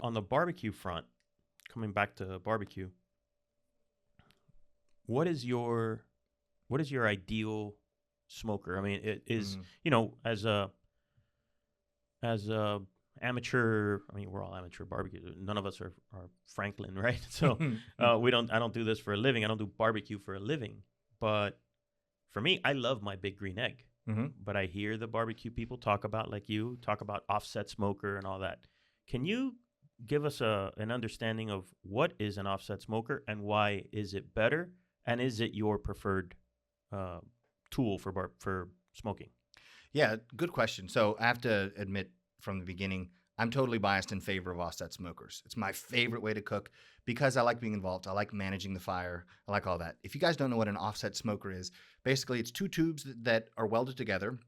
S1: On the barbecue front, coming back to barbecue, what is your ideal smoker? I mean, it is as a amateur. I mean, we're all amateur barbecue. None of us are Franklin, right? So I don't do this for a living. I don't do barbecue for a living. But for me, I love my big green egg.
S2: Mm-hmm.
S1: But I hear the barbecue people talk about offset smoker and all that. Can you give us an understanding of what is an offset smoker and why is it better, and is it your preferred tool for smoking?
S2: Yeah, good question. So I have to admit from the beginning, I'm totally biased in favor of offset smokers. It's my favorite way to cook because I like being involved. I like managing the fire. I like all that. If you guys don't know what an offset smoker is, basically it's 2 tubes that are welded together.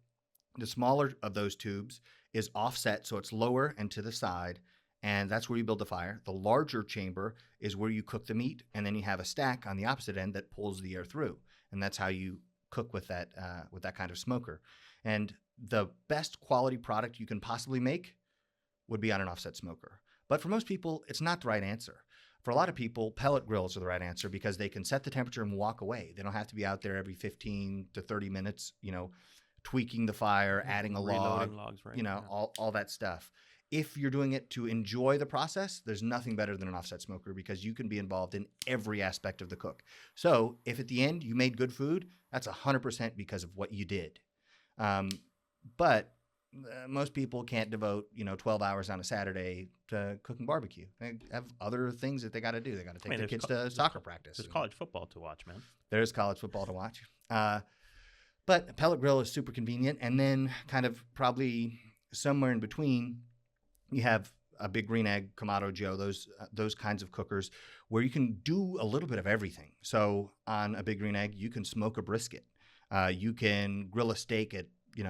S2: The smaller of those tubes is offset, so it's lower and to the side, and that's where you build the fire. The larger chamber is where you cook the meat, and then you have a stack on the opposite end that pulls the air through, and that's how you cook with that kind of smoker. And the best quality product you can possibly make would be on an offset smoker. But for most people, it's not the right answer. For a lot of people, pellet grills are the right answer because they can set the temperature and walk away. They don't have to be out there every 15 to 30 minutes, tweaking the fire, adding a log,
S1: logs, right?
S2: all that stuff. If you're doing it to enjoy the process, there's nothing better than an offset smoker because you can be involved in every aspect of the cook. So if at the end you made good food, that's 100% because of what you did. But most people can't devote, 12 hours on a Saturday to cooking barbecue. They have other things that they got to do. They got to take their kids to soccer practice.
S1: There's college football to watch, man.
S2: There is college football to watch. But a pellet grill is super convenient. And then kind of probably somewhere in between, you have a big green egg, Kamado Joe, those kinds of cookers where you can do a little bit of everything. So on a big green egg, you can smoke a brisket. You can grill a steak at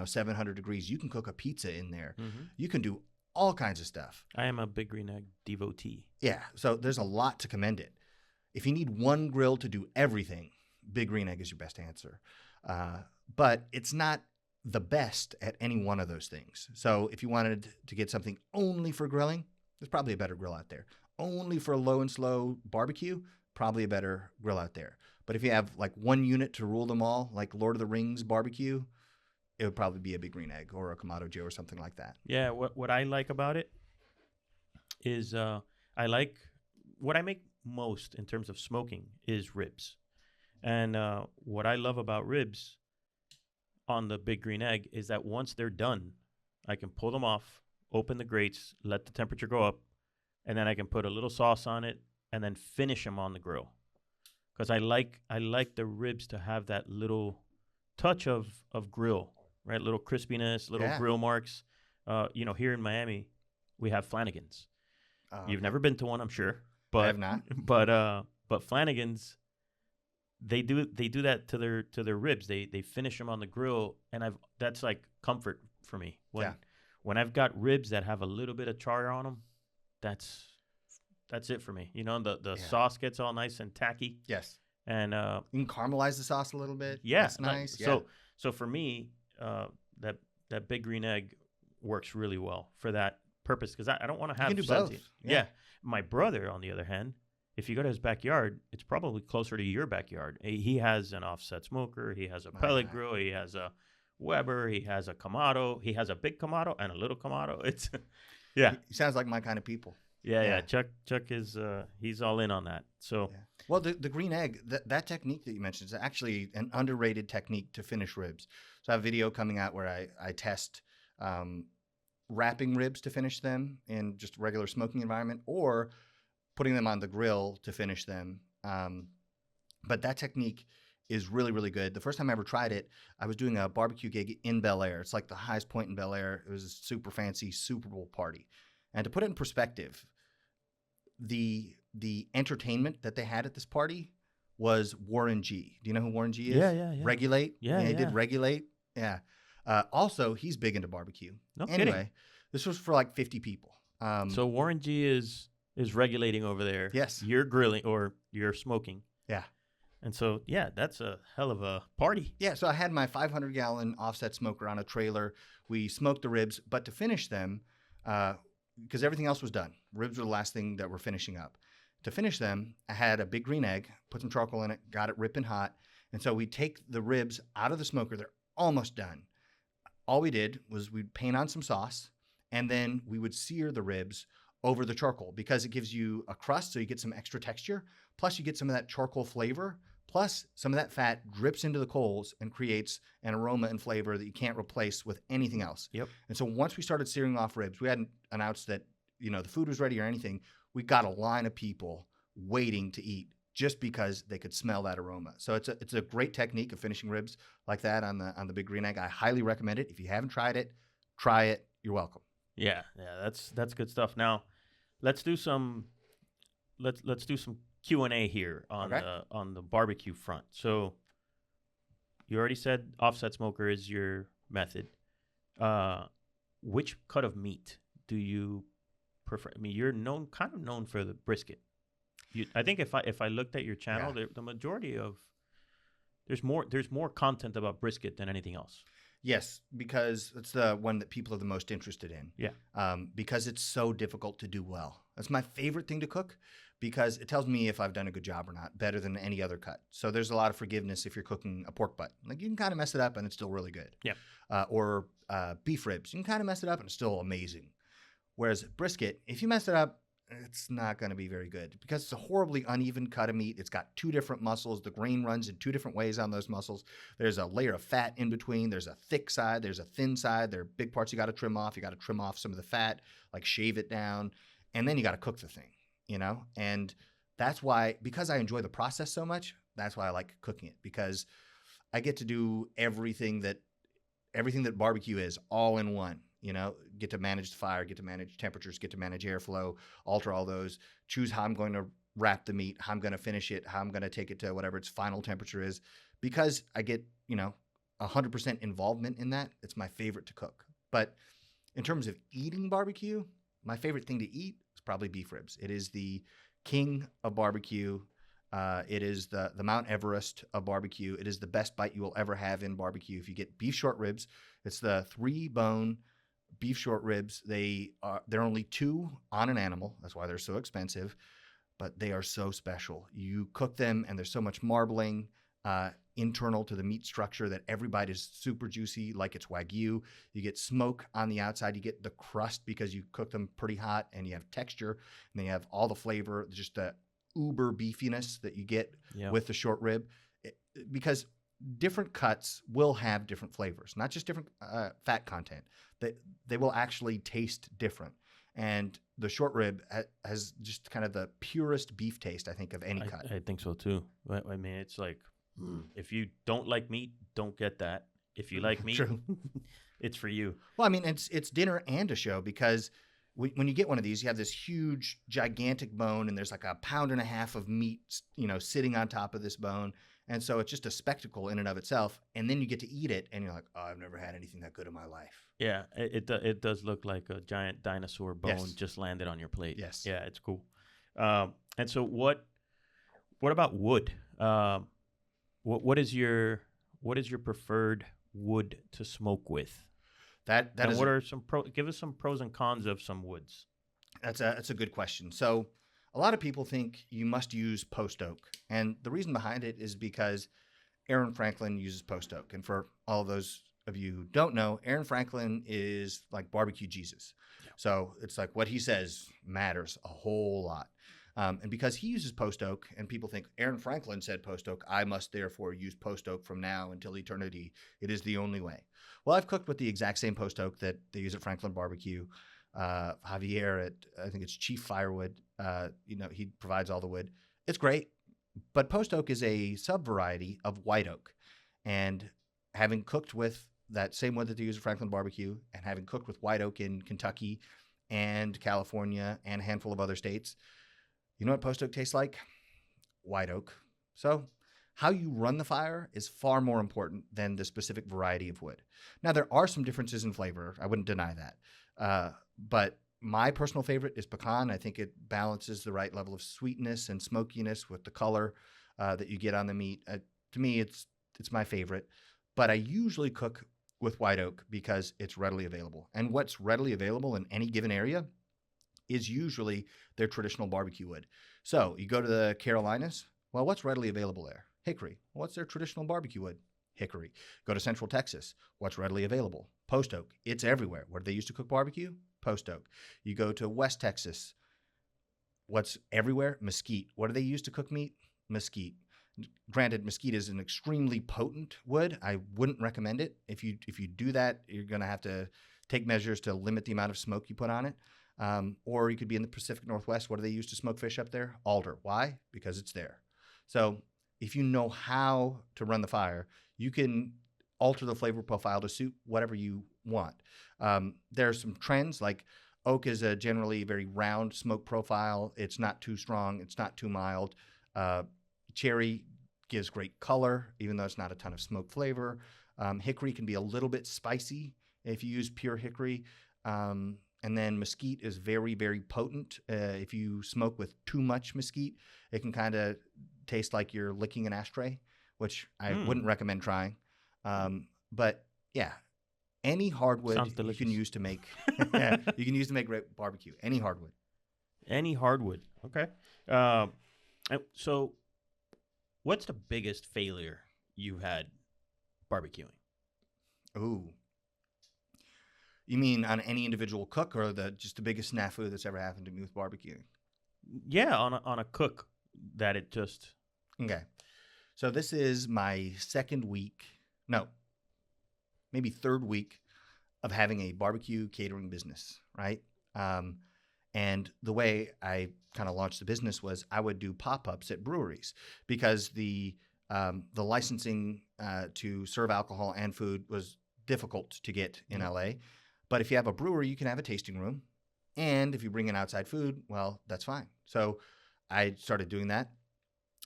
S2: 700 degrees. You can cook a pizza in there. Mm-hmm. You can do all kinds of stuff.
S1: I am a big green egg devotee.
S2: Yeah, so there's a lot to commend it. If you need one grill to do everything, big green egg is your best answer. But it's not the best at any one of those things. So if you wanted to get something only for grilling, there's probably a better grill out there. Only for low and slow barbecue, probably a better grill out there. But if you have like one unit to rule them all, like Lord of the Rings barbecue, it would probably be a big green egg or a Kamado Joe or something like that.
S1: Yeah, what I like about it is what I make most in terms of smoking is ribs. And what I love about ribs on the big green egg is that once they're done, I can pull them off, open the grates, let the temperature go up, and then I can put a little sauce on it and then finish them on the grill. Because I like the ribs to have that little touch of grill, right? Little crispiness, little grill marks. Here in Miami, we have Flanagan's. You've never been to one, I'm sure. But,
S2: I have not.
S1: But Flanagan's, they do that to their ribs. They finish them on the grill, and that's like comfort for me. When I've got ribs that have a little bit of char on them, that's it for me. The sauce gets all nice and tacky.
S2: Yes.
S1: And
S2: you can caramelize the sauce a little bit.
S1: Yeah,
S2: that's nice.
S1: So for me, that big green egg works really well for that purpose because I don't want to have.
S2: You can do both.
S1: Yeah. My brother, on the other hand, if you go to his backyard, it's probably closer to your backyard. He has an offset smoker. He has a pellet grill. He has a Weber. He has a Kamado. He has a big Kamado and a little Kamado. It's, yeah.
S2: He sounds like my kind of people.
S1: Yeah. Chuck is, he's all in on that. So,
S2: well, the green egg, that technique that you mentioned is actually an underrated technique to finish ribs. So I have a video coming out where I test wrapping ribs to finish them in just regular smoking environment, or putting them on the grill to finish them. But that technique is really, really good. The first time I ever tried it, I was doing a barbecue gig in Bel Air. It's like the highest point in Bel Air. It was a super fancy Super Bowl party. And to put it in perspective, the entertainment that they had at this party was Warren G. Do you know who Warren G is?
S1: Yeah.
S2: Regulate?
S1: Yeah,
S2: he did Regulate. Yeah. Also, he's big into barbecue.
S1: No
S2: anyway,
S1: kidding.
S2: This was for like 50 people.
S1: So Warren G is regulating over there.
S2: Yes.
S1: You're grilling or you're smoking.
S2: Yeah.
S1: And so, yeah, that's a hell of a party.
S2: Yeah, so I had my 500-gallon offset smoker on a trailer. We smoked the ribs, but to finish them, because everything else was done. Ribs were the last thing that we're finishing up. To finish them, I had a big green egg, put some charcoal in it, got it ripping hot. And so we take the ribs out of the smoker. They're almost done. All we did was we'd paint on some sauce, and then we would sear the ribs over the charcoal because it gives you a crust, so you get some extra texture. Plus, you get some of that charcoal flavor. Plus, some of that fat drips into the coals and creates an aroma and flavor that you can't replace with anything else.
S1: Yep.
S2: And so once we started searing off ribs, we hadn't announced that, the food was ready or anything. We got a line of people waiting to eat just because they could smell that aroma. So it's a great technique of finishing ribs like that on the big green egg. I highly recommend it. If you haven't tried it, try it. You're welcome.
S1: Yeah, that's good stuff. Now, let's do some Q&A here on the barbecue front. So you already said offset smoker is your method. Which cut of meat do you prefer? I mean, you're kind of known for the brisket. I think if I looked at your channel, the majority of there's more content about brisket than anything else.
S2: Yes, because it's the one that people are the most interested in.
S1: Yeah.
S2: Because it's so difficult to do well. That's my favorite thing to cook because it tells me if I've done a good job or not, better than any other cut. So there's a lot of forgiveness if you're cooking a pork butt. Like you can kind of mess it up and it's still really good.
S1: Yeah.
S2: Or beef ribs. You can kind of mess it up and it's still amazing. Whereas brisket, if you mess it up, it's not going to be very good because it's a horribly uneven cut of meat. It's got two different muscles. The grain runs in two different ways on those muscles. There's a layer of fat in between. There's a thick side. There's a thin side. There are big parts you got to trim off. You got to trim off some of the fat, like shave it down. And then you got to cook the thing, And that's why, because I enjoy the process so much, that's why I like cooking it because I get to do everything that barbecue is all in one. Get to manage the fire, get to manage temperatures, get to manage airflow, alter all those, choose how I'm going to wrap the meat, how I'm going to finish it, how I'm going to take it to whatever its final temperature is. Because I get, 100% involvement in that, it's my favorite to cook. But in terms of eating barbecue, my favorite thing to eat is probably beef ribs. It is the king of barbecue. It is the Mount Everest of barbecue. It is the best bite you will ever have in barbecue. If you get beef short ribs, it's the 3-bone beef short ribs. They're only 2 on an animal. That's why they're so expensive, but they are so special. You cook them and there's so much marbling internal to the meat structure that every bite is super juicy like it's Wagyu. You get smoke on the outside. You get the crust because you cook them pretty hot and you have texture and then you have all the flavor, just the uber beefiness that you get with the short rib because different cuts will have different flavors, not just different fat content. They will actually taste different. And the short rib has just kind of the purest beef taste, I think, of any cut.
S1: I think so too. I mean, it's like if you don't like meat, don't get that. If you like meat, it's for you.
S2: Well, I mean, it's dinner and a show because when you get one of these, you have this huge, gigantic bone, and there's like a 1.5 pounds of meat, sitting on top of this bone. And so it's just a spectacle in and of itself. And then you get to eat it, and you're like, oh, I've never had anything that good in my life.
S1: Yeah, it does look like a giant dinosaur bone just landed on your plate.
S2: Yes.
S1: Yeah, it's cool. And so what about wood? What is your preferred wood to smoke with? Give us some pros and cons of some woods.
S2: That's a good question. So a lot of people think you must use post oak. And the reason behind it is because Aaron Franklin uses post oak. And for all of those of you who don't know, Aaron Franklin is like barbecue Jesus. Yeah. So it's like what he says matters a whole lot. And because he uses post oak and people think Aaron Franklin said post oak, I must therefore use post oak from now until eternity. It is the only way. Well, I've cooked with the exact same post oak that they use at Franklin Barbecue. Javier at, I think it's Chief Firewood, he provides all the wood. It's great. But post oak is a sub variety of white oak. And having cooked with that same wood that they use at Franklin Barbecue and having cooked with white oak in Kentucky and California and a handful of other states, you know what post oak tastes like? White oak. So how you run the fire is far more important than the specific variety of wood. Now, there are some differences in flavor. I wouldn't deny that. But my personal favorite is pecan. I think it balances the right level of sweetness and smokiness with the color that you get on the meat. To me, it's my favorite. But I usually cook with white oak because it's readily available. And what's readily available in any given area is usually their traditional barbecue wood. So you go to the Carolinas, well, what's readily available there? Hickory. What's their traditional barbecue wood? Hickory. Go to Central Texas. What's readily available? Post oak. It's everywhere. Where do they used to cook barbecue? Post oak. You go to West Texas. What's everywhere? Mesquite. What do they use to cook meat? Mesquite. Granted, mesquite is an extremely potent wood. I wouldn't recommend it. If you do that, you're going to have to take measures to limit the amount of smoke you put on it. Or you could be in the Pacific Northwest. What do they use to smoke fish up there? Alder. Why? Because it's there. So if you know how to run the fire, you can alter the flavor profile to suit whatever you want. There's some trends, like oak is a generally very round smoke profile. It's not too strong. It's not too mild. Cherry gives great color, even though it's not a ton of smoke flavor. Hickory can be a little bit spicy if you use pure hickory. And then mesquite is very, very potent. If you smoke with too much mesquite, it can kind of taste like you're licking an ashtray, which I wouldn't recommend trying. But yeah, any hardwood you can use to make great barbecue. Any hardwood.
S1: Any hardwood. Okay. So, what's the biggest failure you've had barbecuing?
S2: Ooh. You mean on any individual cook, or just the biggest snafu that's ever happened to me with barbecuing?
S1: Yeah, on a cook that it just...
S2: Okay. So this is my maybe third week of having a barbecue catering business, right? And the way I kind of launched the business was I would do pop-ups at breweries because the licensing to serve alcohol and food was difficult to get in LA. But if you have a brewery, you can have a tasting room. And if you bring in outside food, well, that's fine. So I started doing that.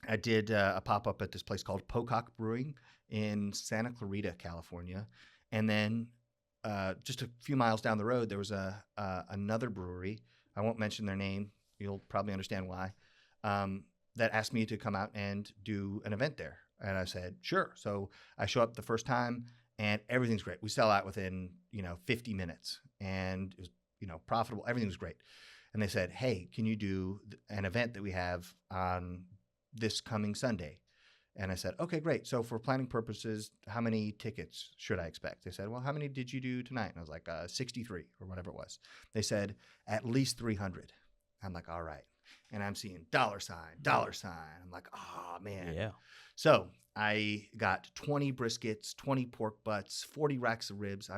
S2: I did a pop-up at this place called Pocock Brewing in Santa Clarita, California. And then just a few miles down the road, there was another brewery. I won't mention their name. You'll probably understand why. That asked me to come out and do an event there. And I said, sure. So I show up the first time and everything's great. We sell out within, 50 minutes and it was, profitable. Everything was great. And they said, hey, can you do an event that we have on this coming Sunday? And I said, okay, great. So for planning purposes, how many tickets should I expect? They said, well, how many did you do tonight? And I was like, 63 or whatever it was. They said, at least 300. I'm like, all right. And I'm seeing $. I'm like, oh, man.
S1: Yeah.
S2: So I got 20 briskets, 20 pork butts, 40 racks of ribs.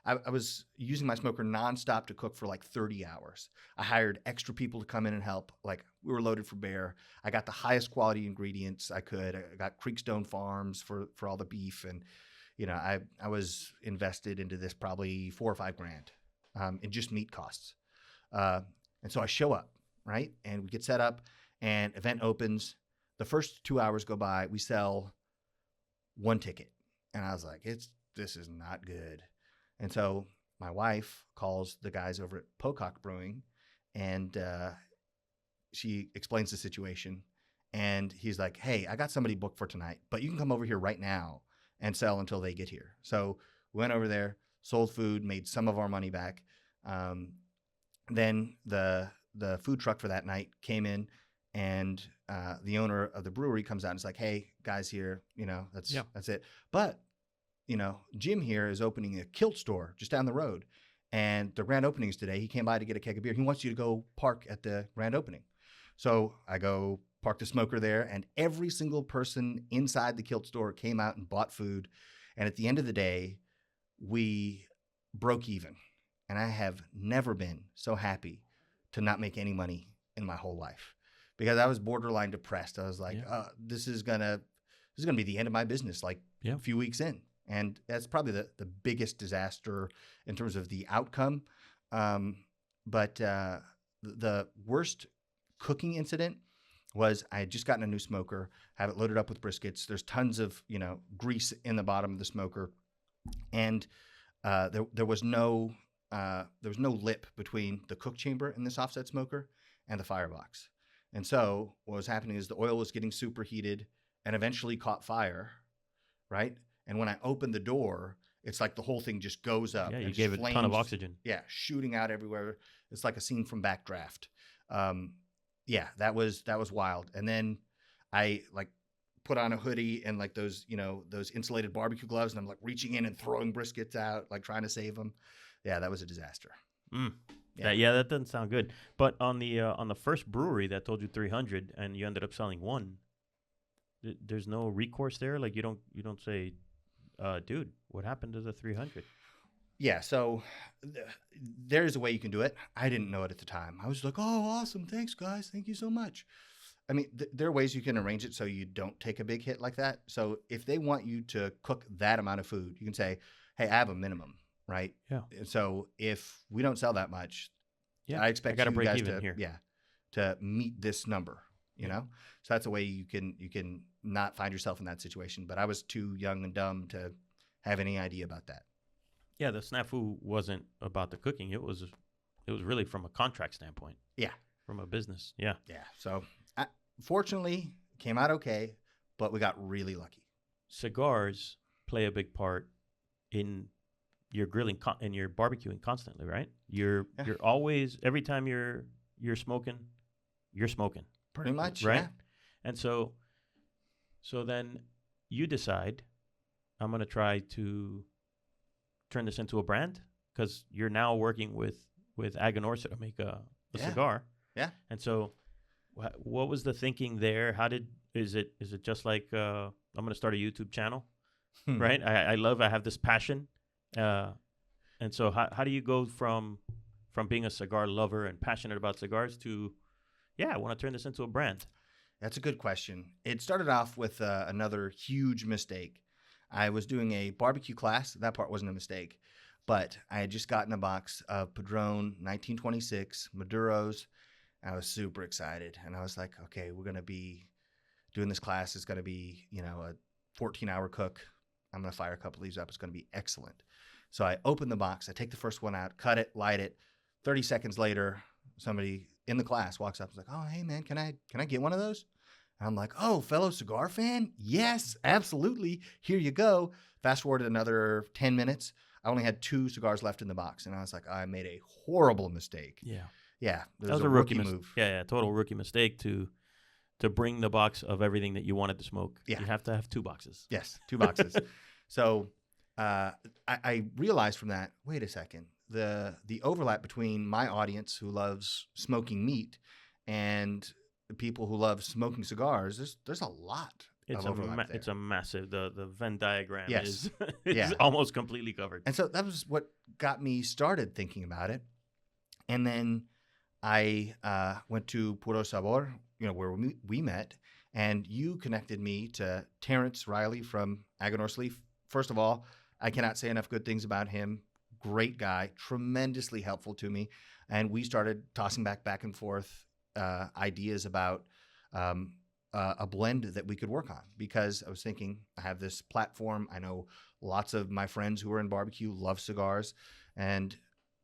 S2: I was using my smoker nonstop to cook for like 30 hours. I hired extra people to come in and help. Like, we were loaded for bear. I got the highest quality ingredients I could. I got Creekstone Farms for all the beef. And, I was invested into this probably $4 or $5 grand in just meat costs. And so I show up, right? And we get set up and event opens. The first 2 hours go by. We sell one ticket. And I was like, this is not good. And so my wife calls the guys over at Pocock Brewing and she explains the situation. And he's like, hey, I got somebody booked for tonight, but you can come over here right now and sell until they get here. So we went over there, sold food, made some of our money back. Then the the food truck for that night came in, and the owner of the brewery comes out and is like, "Hey, guys, here, that's it." But Jim here is opening a kilt store just down the road, and the grand opening is today. He came by to get a keg of beer. He wants you to go park at the grand opening. So I go park the smoker there, and every single person inside the kilt store came out and bought food. And at the end of the day, we broke even. And I have never been so happy to not make any money in my whole life, because I was borderline depressed. I was like, this is gonna be the end of my business, like a few weeks in. And that's probably the biggest disaster in terms of the outcome. But the worst cooking incident was I had just gotten a new smoker, have it loaded up with briskets. There's tons of grease in the bottom of the smoker, and there was no lip between the cook chamber in this offset smoker and the firebox. And so what was happening is the oil was getting superheated and eventually caught fire, right? And when I opened the door, it's like the whole thing just goes up.
S1: Yeah, you
S2: and
S1: gave it a ton of oxygen.
S2: Yeah, shooting out everywhere. It's like a scene from Backdraft. That was wild. And then I put on a hoodie and those insulated barbecue gloves, and I'm reaching in and throwing briskets out, trying to save them. Yeah, that was a disaster.
S1: That doesn't sound good. But on the first brewery that told you 300 and you ended up selling one, there's no recourse there. You don't say, dude, what happened to the 300?
S2: Yeah, so there's a way you can do it. I didn't know it at the time. I was like, oh, awesome. Thanks, guys. Thank you so much. I mean, there are ways you can arrange it so you don't take a big hit like that. So if they want you to cook that amount of food, you can say, hey, I have a minimum, right?
S1: Yeah.
S2: And so if we don't sell that much, I expect
S1: you
S2: guys
S1: to
S2: meet this number, you know? So that's a way you can not find yourself in that situation. But I was too young and dumb to have any idea about that.
S1: Yeah, the snafu wasn't about the cooking. It was really from a contract standpoint.
S2: Yeah.
S1: From a business. Yeah.
S2: Yeah. So fortunately, came out okay, but we got really lucky.
S1: Cigars play a big part in your grilling and your barbecuing constantly, right? You're always, every time you're smoking, you're smoking.
S2: Pretty much,
S1: right?
S2: Yeah.
S1: And so then you decide, I'm going to try to turn this into a brand, because you're now working with Aganorsa to make a cigar. Yeah. And so what was the thinking there? Is it just like, I'm going to start a YouTube channel, right? I have this passion. And so how do you go from being a cigar lover and passionate about cigars to, I want to turn this into a brand?
S2: That's a good question. It started off with another huge mistake. I was doing a barbecue class. That part wasn't a mistake. But I had just gotten a box of Padron 1926 Maduros. I was super excited. And I was like, okay, we're going to be doing this class. It's going to be, a 14-hour cook. I'm going to fire a couple of these up. It's going to be excellent. So I open the box. I take the first one out, cut it, light it. 30 seconds later, somebody in the class walks up and is like, oh, hey, man, can I get one of those? And I'm like, oh, fellow cigar fan? Yes, absolutely. Here you go. Fast forward another 10 minutes. I only had 2 cigars left in the box. And I was like, I made a horrible mistake.
S1: Yeah.
S2: Yeah.
S1: That was a rookie move. Yeah, total rookie mistake to bring the box of everything that you wanted to smoke.
S2: Yeah.
S1: You have to have 2 boxes.
S2: Yes, 2 boxes. So I realized from that, wait a second, the overlap between my audience who loves smoking meat and the people who love smoking cigars, there's a lot of overlap there.
S1: It's a massive, the Venn diagram
S2: is
S1: almost completely covered.
S2: And so that was what got me started thinking about it. And then I went to Puro Sabor, where we met, and you connected me to Terrence Riley from Aganorsa Leaf. First of all, I cannot say enough good things about him. Great guy, tremendously helpful to me. And we started tossing back and forth ideas about a blend that we could work on, because I was thinking, I have this platform. I know lots of my friends who are in barbecue love cigars, and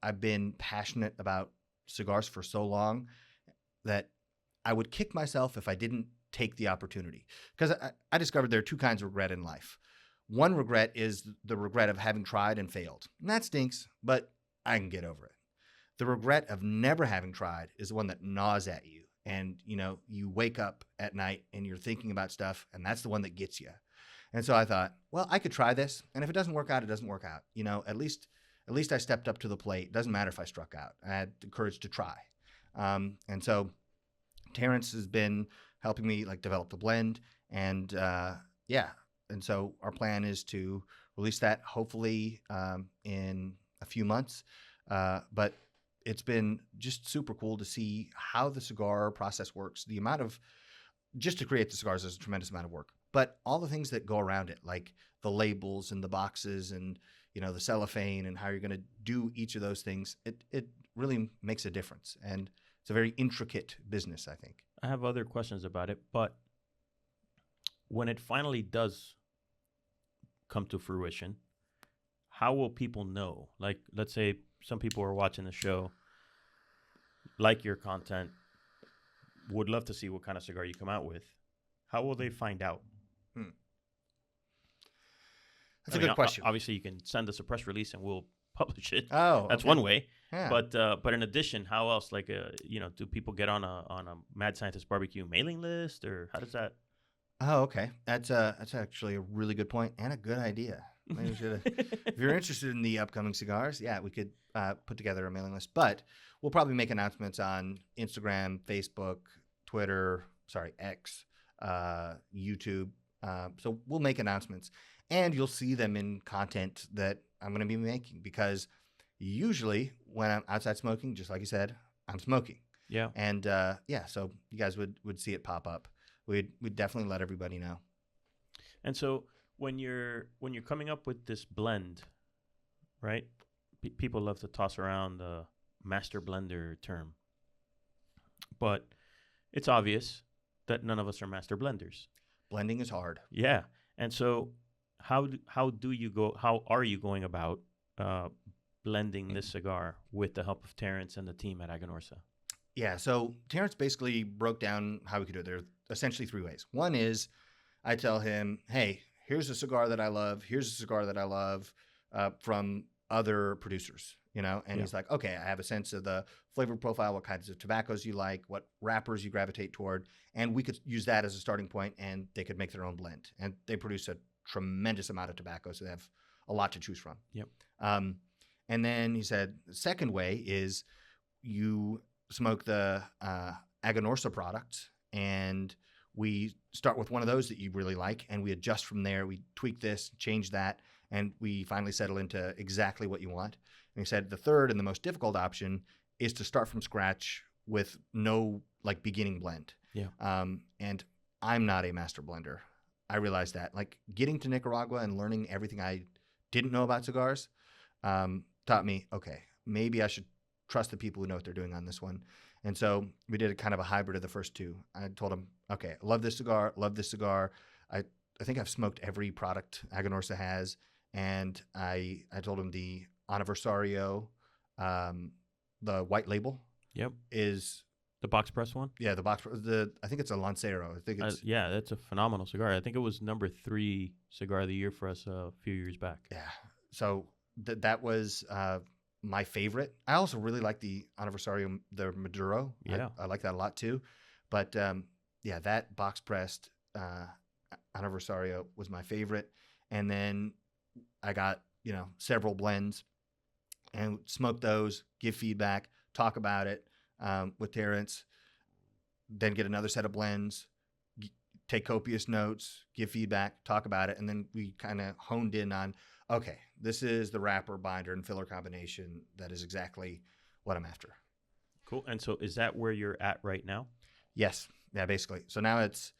S2: I've been passionate about cigars for so long that I would kick myself if I didn't take the opportunity. Because I discovered there are 2 kinds of regret in life. One regret is the regret of having tried and failed. And that stinks, but I can get over it. The regret of never having tried is the one that gnaws at you. And, you wake up at night and you're thinking about stuff, and that's the one that gets you. And so I thought, well, I could try this. And if it doesn't work out, it doesn't work out. At least I stepped up to the plate. It doesn't matter if I struck out. I had the courage to try. And so Terrence has been helping me develop the blend. And and so our plan is to release that hopefully in a few months. But it's been just super cool to see how the cigar process works. The amount of, just to create the cigars is a tremendous amount of work, but all the things that go around it, like the labels and the boxes and, the cellophane and how you're going to do each of those things, it really makes a difference. And it's a very intricate business, I think.
S1: I have other questions about it, but when it finally does come to fruition, how will people know? Like, let's say some people are watching the show, like your content, would love to see what kind of cigar you come out with. How will they find out?
S2: That's a good question.
S1: Obviously, you can send us a press release and we'll publish it.
S2: Oh,
S1: that's
S2: okay.
S1: one way.
S2: Yeah.
S1: But in addition, how else? Do people get on a Mad Scientist BBQ mailing list, or how does that?
S2: Oh, okay. That's actually a really good point and a good idea. Maybe we should. If you're interested in the upcoming cigars, we could put together a mailing list. But we'll probably make announcements on Instagram, Facebook, Twitter, X, YouTube. So we'll make announcements, and you'll see them in content that I'm going to be making, because usually when I'm outside smoking, just like you said, I'm smoking.
S1: Yeah.
S2: And so you guys would see it pop up. We'd definitely let everybody know.
S1: And so when you're coming up with this blend, right? People love to toss around the master blender term, but it's obvious that none of us are master blenders.
S2: Blending is hard.
S1: Yeah. And so how are you going about blending this cigar with the help of Terrence and the team at Aganorsa?
S2: Yeah, so Terrence basically broke down how we could do it. There are essentially three ways. One is I tell him, hey, here's a cigar that I love. Here's a cigar that I love from other producers, and he's like, okay, I have a sense of the flavor profile, what kinds of tobaccos you like, what wrappers you gravitate toward, and we could use that as a starting point, and they could make their own blend. And they produce a tremendous amount of tobacco, so they have a lot to choose from.
S1: Yep.
S2: And then he said the second way is you smoke the Aganorsa product, and we start with one of those that you really like, and we adjust from there. We tweak this, change that, and we finally settle into exactly what you want. And he said the third and the most difficult option is to start from scratch with no beginning blend.
S1: Yeah.
S2: And I'm not a master blender. I realized that. Getting to Nicaragua and learning everything I didn't know about cigars taught me, okay, maybe I should trust the people who know what they're doing on this one. And so we did a kind of a hybrid of the first two. I told him, okay, I love this cigar, love this cigar. I think I've smoked every product Aganorsa has. And I told him the Aniversario, the white label, is
S1: the box press one.
S2: Yeah, I think it's a Lancero. I think it's
S1: that's a phenomenal cigar. I think it was number 3 cigar of the year for us a few years back.
S2: Yeah, so that was my favorite. I also really like the Aniversario, the Maduro.
S3: Yeah,
S2: I like that a lot too. But that box pressed Aniversario was my favorite. And then I got several blends and smoke those, give feedback, talk about it with Terrence, then get another set of blends, take copious notes, give feedback, talk about it, and then we kind of honed in on, okay, this is the wrapper, binder, and filler combination that is exactly what I'm after.
S1: Cool. And so is that where you're at right now?
S2: Yes. Yeah, basically. So now it's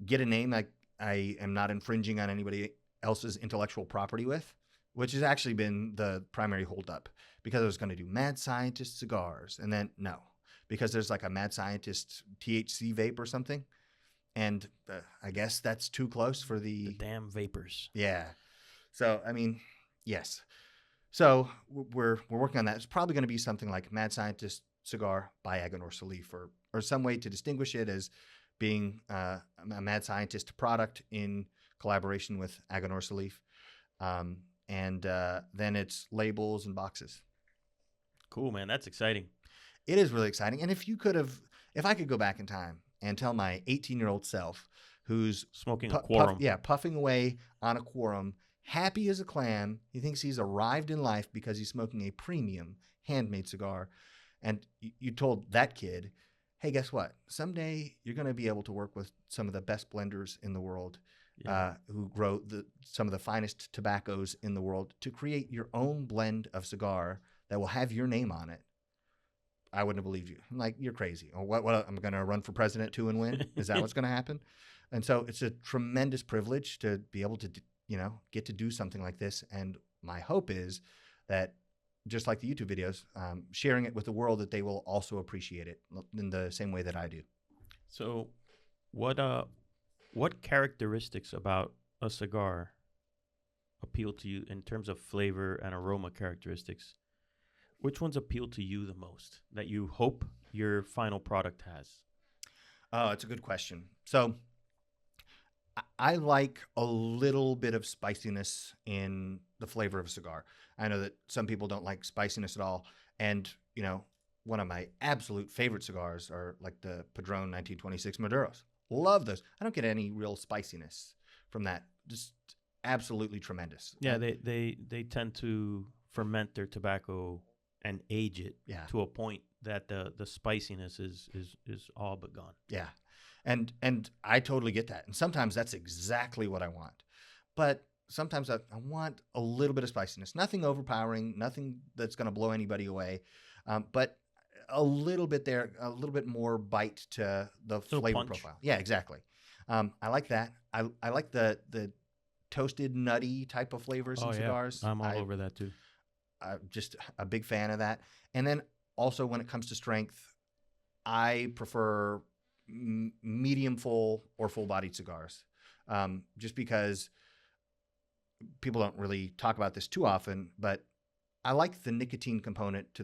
S2: get a name I am not infringing on anybody else's intellectual property with, which has actually been the primary holdup, because I was going to do Mad Scientist Cigars, and then no, because there's a Mad Scientist THC vape or something, and I guess that's too close for the
S1: damn vapors.
S2: Yeah. So yes. So we're working on that. It's probably going to be something like Mad Scientist Cigar by Aganorsa Leaf, or some way to distinguish it as being a Mad Scientist product in collaboration with Aganorsa Leaf. And then it's labels and boxes.
S1: Cool, man. That's exciting.
S2: It is really exciting. And if I could go back in time and tell my 18-year-old self who's
S1: Smoking a quorum.
S2: puffing away on a quorum, happy as a clam, he thinks he's arrived in life because he's smoking a premium handmade cigar. And you told that kid, hey, guess what? Someday you're going to be able to work with some of the best blenders in the world who grow some of the finest tobaccos in the world to create your own blend of cigar that will have your name on it. I wouldn't have believed you. I'm like, you're crazy. Oh, what I'm going to run for president too and win? Is that what's going to happen? And so it's a tremendous privilege to be able to, get to do something like this. And my hope is that just like the YouTube videos, sharing it with the world, that they will also appreciate it in the same way that I do.
S1: So what characteristics about a cigar appeal to you in terms of flavor and aroma characteristics? Which ones appeal to you the most that you hope your final product has?
S2: Oh, it's a good question. So I like a little bit of spiciness in the flavor of a cigar. I know that some people don't like spiciness at all. And, one of my absolute favorite cigars are like the Padron 1926 Maduros. Love those. I don't get any real spiciness from that. Just absolutely tremendous.
S1: Yeah, they tend to ferment their tobacco and age it to a point that the spiciness is all but gone.
S2: Yeah. And I totally get that. And sometimes that's exactly what I want. But sometimes I want a little bit of spiciness. Nothing overpowering, nothing that's going to blow anybody away. But a little bit there, a little bit more bite to the flavor profile. Yeah, exactly. I like that. I like the toasted, nutty type of flavors in cigars.
S1: I'm all over that too.
S2: I'm just a big fan of that. And then also when it comes to strength, I prefer medium full or full bodied cigars, just because people don't really talk about this too often, but I like the nicotine component to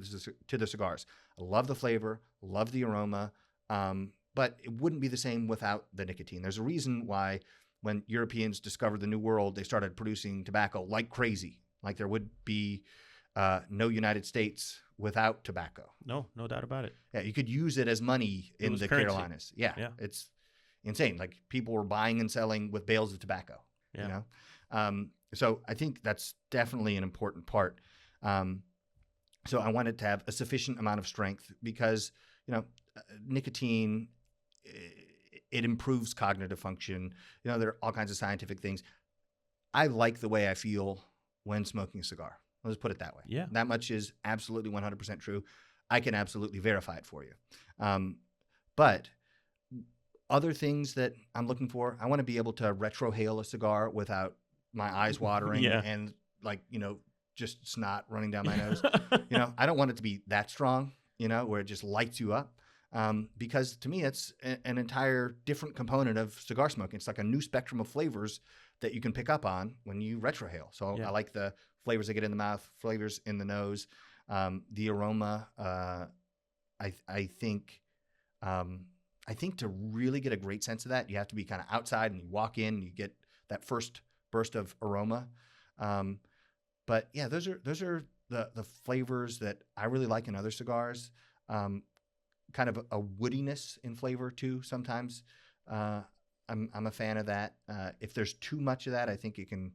S2: the cigars. I love the flavor, love the aroma, but it wouldn't be the same without the nicotine. There's a reason why when Europeans discovered the New World, they started producing tobacco like crazy, like there would be no United States without tobacco.
S1: No doubt about it.
S2: Yeah, you could use it as money in the
S1: currency.
S2: Carolinas. Yeah, it's insane. Like people were buying and selling with bales of tobacco.
S1: Yeah.
S2: So I think that's definitely an important part. So I wanted to have a sufficient amount of strength because nicotine, it improves cognitive function. There are all kinds of scientific things. I like the way I feel when smoking a cigar. Let's put it that way.
S1: Yeah.
S2: That much is absolutely 100% true. I can absolutely verify it for you. But other things that I'm looking for, I want to be able to retrohale a cigar without my eyes watering and just snot running down my nose. I don't want it to be that strong, where it just lights you up. Because to me, it's an entire different component of cigar smoking. It's like a new spectrum of flavors that you can pick up on when you retrohale. So I like the flavors that get in the mouth, flavors in the nose, the aroma. I think to really get a great sense of that, you have to be kind of outside and you walk in and you get that first burst of aroma. But yeah, those are the flavors that I really like in other cigars. Kind of a woodiness in flavor too. Sometimes I'm a fan of that. If there's too much of that, I think it can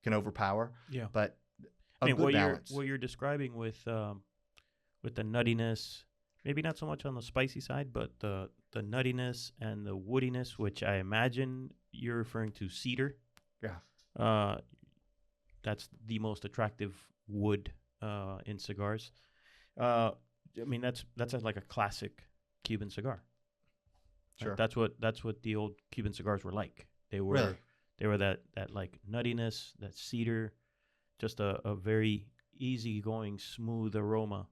S2: overpower.
S1: Yeah.
S2: But good balance.
S1: What you're describing with the nuttiness, maybe not so much on the spicy side, but the nuttiness and the woodiness, which I imagine you're referring to cedar.
S2: Yeah.
S1: That's the most attractive wood in cigars. That's like a classic Cuban cigar.
S2: Sure.
S1: That's what the old Cuban cigars were like. They were
S2: Really?
S1: They were that like nuttiness, that cedar, just a very easygoing, smooth aroma.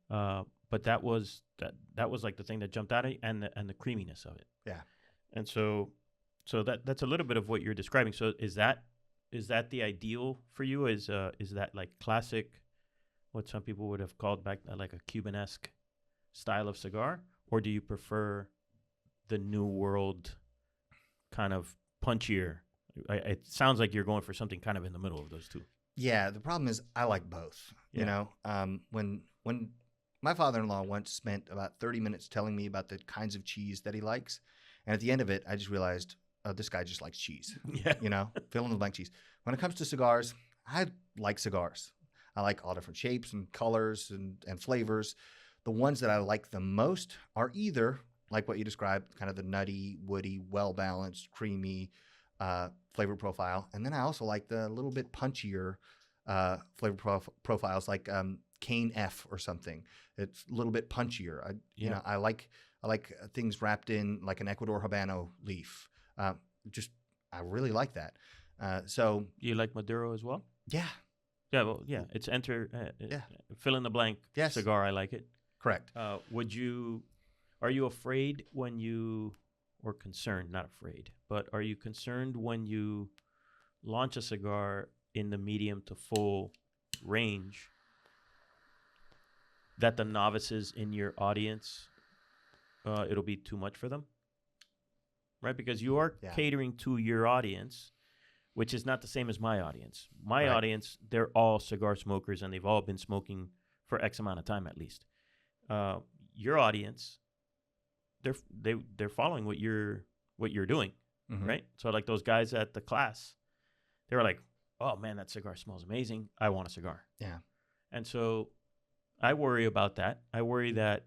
S1: But that was like the thing that jumped out at you, and the creaminess of it.
S2: Yeah.
S1: And so that's a little bit of what you're describing. So is that the ideal for you? Is that like classic, what some people would have called back like a Cuban-esque style of cigar, or do you prefer the New World kind of punchier? It sounds like you're going for something kind of in the middle of those two.
S2: Yeah, the problem is I like both.
S1: Yeah.
S2: When my father-in-law once spent about 30 minutes telling me about the kinds of cheese that he likes. And at the end of it, I just realized, oh, this guy just likes cheese.
S1: Yeah.
S2: You know, fill in the blank cheese. When it comes to cigars, I like cigars. I like all different shapes and colors and flavors. The ones that I like the most are either, like what you described, kind of the nutty, woody, well-balanced, creamy flavor profile. And then I also like the little bit punchier flavor profiles, like Cane F or something. It's a little bit punchier. You know, I like things wrapped in like an Ecuador Habano leaf. I really like that. So
S1: You like Maduro as well?
S2: yeah,
S1: Yeah, well, yeah. It's fill in the blank
S2: Yes.
S1: cigar. I like it.
S2: correct.
S1: Are you afraid when you, or concerned, not afraid, but are you concerned when you launch a cigar in the medium to full range that the novices in your audience, it'll be too much for them? Right? Because you are catering to your audience, which is not the same as my audience. My audience, they're all cigar smokers and they've all been smoking for X amount of time at least. Your audience, they're following what you're doing, right? So like those guys at the class, they were like, "Oh man, that cigar smells amazing. I want a cigar."
S2: Yeah.
S1: And so I worry about that. I worry that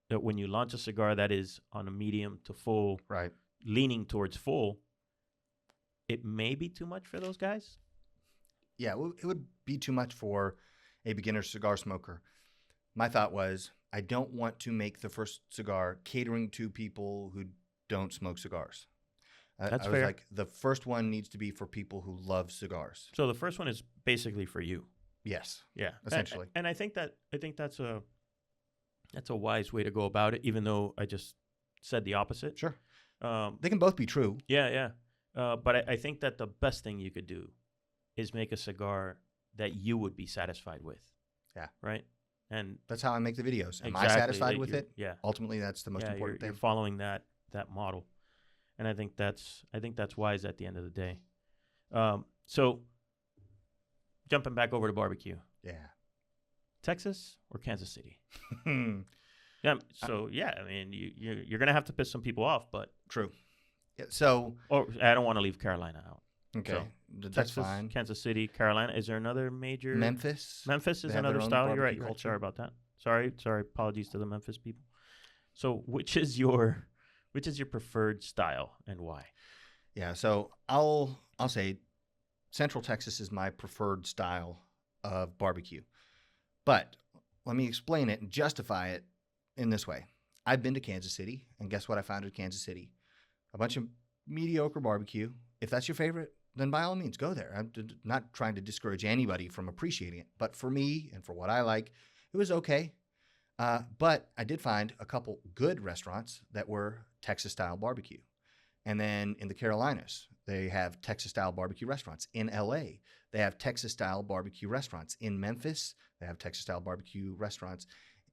S1: when you launch a cigar that is on a medium to full,
S2: Right.
S1: leaning towards full, it may be too much for those guys.
S2: Yeah, it would be too much for a beginner cigar smoker. My thought was, I don't want to make the first cigar catering to people who don't smoke cigars.
S1: That's
S2: I was
S1: fair.
S2: like, the first one needs to be for people who love cigars.
S1: So the first one is basically for you.
S2: Yes,
S1: Yeah,
S2: essentially.
S1: And I think that's a wise way to go about it. Even though I just said the opposite.
S2: Sure.
S1: Um,
S2: They can both be true.
S1: yeah. But I think that the best thing you could do is make a cigar that you would be satisfied with.
S2: Yeah.
S1: Right. And
S2: That's how I make the videos. Am I
S1: exactly,
S2: satisfied
S1: like
S2: with
S1: you're-
S2: it?
S1: Yeah.
S2: Ultimately, that's the most important
S1: You're
S2: thing.
S1: following that model, and I think that's wise at the end of the day. So jumping back over to barbecue,
S2: Yeah.
S1: Texas or Kansas City? Yeah. So I mean, you're gonna have to piss some people off, but
S2: True. Yeah, so,
S1: I don't want to leave Carolina out.
S2: okay,
S1: So,
S2: that's
S1: Texas,
S2: fine.
S1: Kansas City, Carolina. Is there another major?
S2: Memphis.
S1: Memphis
S2: They
S1: is
S2: have their
S1: another
S2: own
S1: style. You're right.
S2: barbecue
S1: You're right.
S2: culture.
S1: Sorry about that. Sorry. Apologies to the Memphis people. So, which is your preferred style and why?
S2: Yeah, so I'll say Central Texas is my preferred style of barbecue. But let me explain it and justify it in this way. I've been to Kansas City, and guess what I found in Kansas City? A bunch of mediocre barbecue. If that's your favorite, then by all means, go there. I'm not trying to discourage anybody from appreciating it. But for me and for what I like, it was okay. But I did find a couple good restaurants that were Texas-style barbecue. And then in the Carolinas, they have Texas-style barbecue restaurants. In LA, they have Texas-style barbecue restaurants. In Memphis, they have Texas-style barbecue restaurants.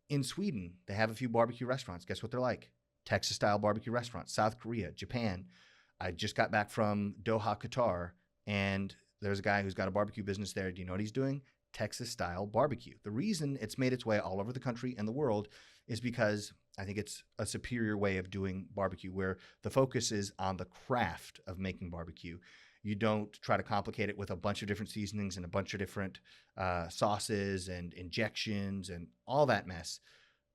S2: In Sweden, they have a few barbecue restaurants. Guess what they're like? Texas-style barbecue restaurants. South Korea, Japan. I just got back from Doha, Qatar, and there's a guy who's got a barbecue business there. Do you know what he's doing? Texas-style barbecue. The reason it's made its way all over the country and the world is because I think it's a superior way of doing barbecue where the focus is on the craft of making barbecue. You don't try to complicate it with a bunch of different seasonings and a bunch of different sauces and injections and all that mess.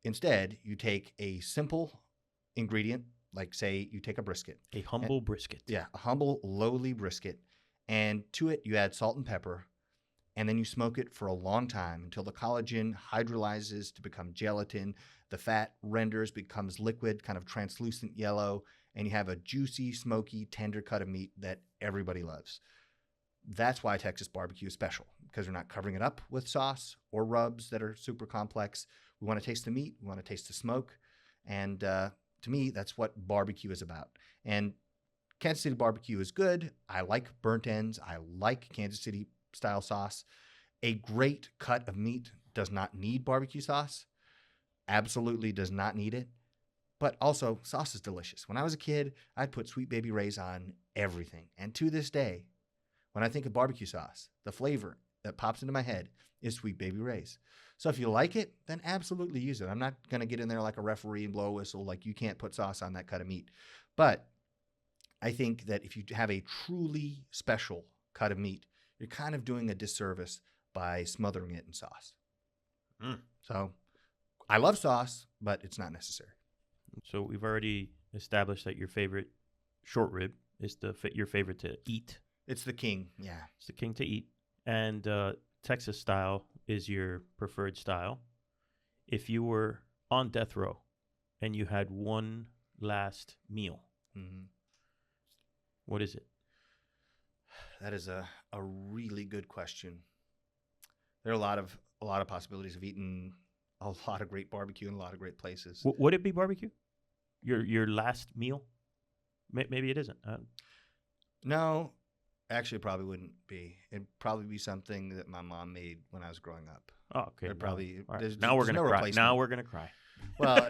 S2: Instead, you take a simple ingredient, like say you take a brisket.
S1: A humble brisket.
S2: Yeah, a humble, lowly brisket. And to it, you add salt and pepper. And then you smoke it for a long time until the collagen hydrolyzes to become gelatin. The fat renders, becomes liquid, kind of translucent yellow. And you have a juicy, smoky, tender cut of meat that everybody loves. That's why Texas barbecue is special, because we're not covering it up with sauce or rubs that are super complex. We want to taste the meat. We want to taste the smoke. And to me, that's what barbecue is about. And Kansas City barbecue is good. I like burnt ends. I like Kansas City style sauce. A great cut of meat does not need barbecue sauce. Absolutely does not need it. But also, sauce is delicious. When I was a kid, I'd put Sweet Baby Ray's on everything. And to this day, when I think of barbecue sauce, the flavor that pops into my head is Sweet Baby Ray's. So if you like it, then absolutely use it. I'm not going to get in there like a referee and blow a whistle, like you can't put sauce on that cut of meat. But I think that if you have a truly special cut of meat, you're kind of doing a disservice by smothering it in sauce. So I love sauce, but it's not necessary.
S1: So we've already established that your favorite short rib is your favorite to eat.
S2: It's the king, yeah.
S1: It's the king to eat. And Texas style is your preferred style. If you were on death row and you had one last meal, what is it?
S2: That is a really good question. There are a lot of possibilities of eating a lot of great barbecue in a lot of great places.
S1: Would it be barbecue? Your last meal? Maybe it isn't.
S2: No, actually, it probably wouldn't be. It'd probably be something that my mom made when I was growing up.
S1: Oh, okay.
S2: It'd probably.
S1: Right. Now we're gonna cry. Now we're gonna cry.
S2: Well,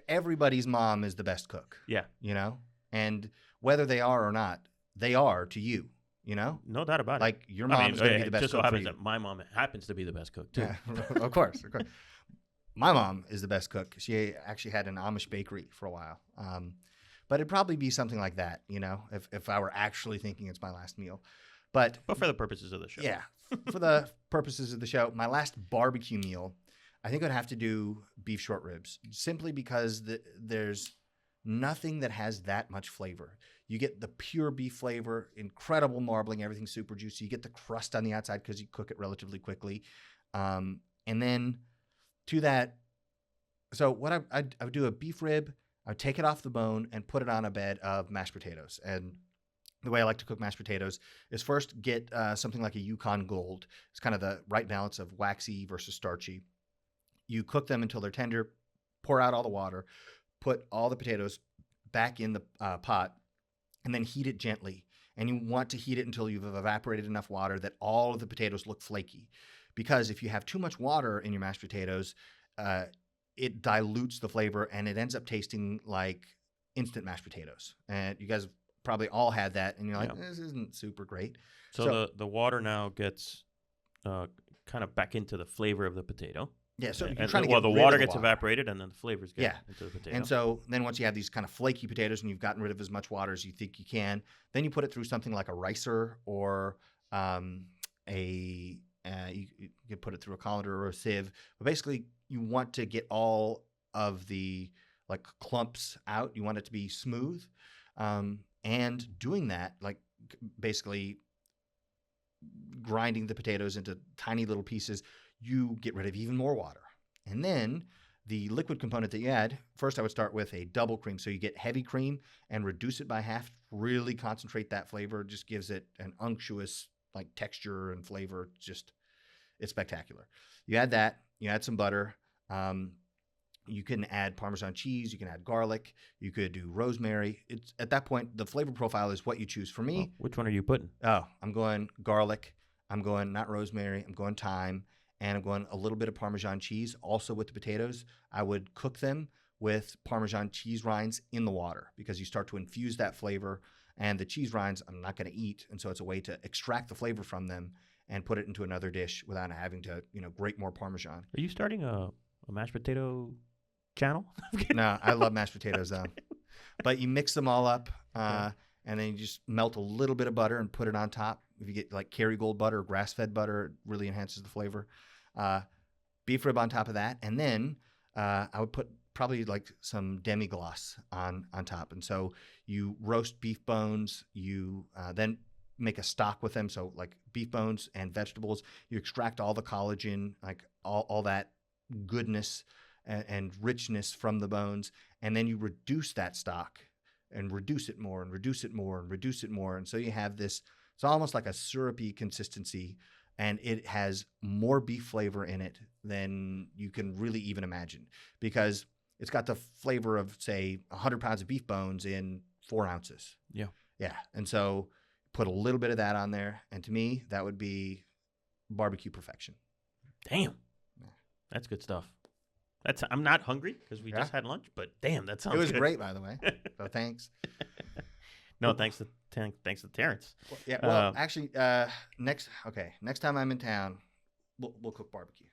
S2: everybody's mom is the best cook.
S1: Yeah.
S2: You know, and whether they are or not, they are to you. You know,
S1: no doubt about it.
S2: Like your mom's going to be the best
S1: just
S2: cook
S1: so happens
S2: for you.
S1: that my mom happens to be the best cook too.
S2: Yeah, of course. My mom is the best cook. She actually had an Amish bakery for a while. But it'd probably be something like that, you know, if I were actually thinking it's my last meal. But
S1: for the purposes of the show.
S2: Yeah, for the purposes of the show, my last barbecue meal, I think I'd have to do beef short ribs, simply because there's nothing that has that much flavor. You get the pure beef flavor, incredible marbling, everything's super juicy. You get the crust on the outside because you cook it relatively quickly. And then to that, so what I would do a beef rib, I would take it off the bone and put it on a bed of mashed potatoes. And the way I like to cook mashed potatoes is first get something like a Yukon Gold. It's kind of the right balance of waxy versus starchy. You cook them until they're tender, pour out all the water, put all the potatoes back in the pot, and then heat it gently. And you want to heat it until you've evaporated enough water that all of the potatoes look flaky. Because if you have too much water in your mashed potatoes, it dilutes the flavor and it ends up tasting like instant mashed potatoes. And you guys probably all had that, and you're like, this isn't super great.
S1: So the water now gets kind of back into the flavor of the potato.
S2: Yeah, so
S1: you're trying to get the water gets evaporated, and then the flavors get into the potato.
S2: And so then once you have these kind of flaky potatoes and you've gotten rid of as much water as you think you can, then you put it through something like a ricer or you could put it through a colander or a sieve. But basically, you want to get all of the like clumps out. You want it to be smooth. And doing that, like basically grinding the potatoes into tiny little pieces, you get rid of even more water. And then the liquid component that you add, first I would start with a double cream. So you get heavy cream and reduce it by half, really concentrate that flavor. It just gives it an unctuous like texture and flavor. It's spectacular. You add that, you add some butter. You can add Parmesan cheese. You can add garlic. You could do rosemary. It's at that point, the flavor profile is what you choose. For me,
S1: which one are you putting?
S2: Oh, I'm going garlic. I'm going not rosemary. I'm going thyme. And I'm going a little bit of Parmesan cheese. Also with the potatoes, I would cook them with Parmesan cheese rinds in the water because you start to infuse that flavor. And the cheese rinds I'm not going to eat. And so it's a way to extract the flavor from them and put it into another dish without having to, grate more Parmesan.
S1: Are you starting a mashed potato channel?
S2: No, I love mashed potatoes though. But you mix them all up and then you just melt a little bit of butter and put it on top. If you get like Kerrygold butter or grass-fed butter, it really enhances the flavor. Beef rib on top of that. And then I would put probably like some demi-glace on top. And so you roast beef bones. You then make a stock with them. So like beef bones and vegetables. You extract all the collagen, like all that goodness and richness from the bones. And then you reduce that stock and reduce it more and reduce it more and reduce it more. And so you have this, it's almost like a syrupy consistency, and it has more beef flavor in it than you can really even imagine because it's got the flavor of, say, 100 pounds of beef bones in 4 ounces.
S1: Yeah.
S2: Yeah. And so put a little bit of that on there. And to me, that would be barbecue perfection.
S1: Damn. That's good stuff. I'm not hungry because we just had lunch, but damn, that sounds good.
S2: It was great, by the way. So thanks.
S1: No, thanks to Terrence.
S2: Well, yeah. Well, actually, next time I'm in town, we'll cook barbecue.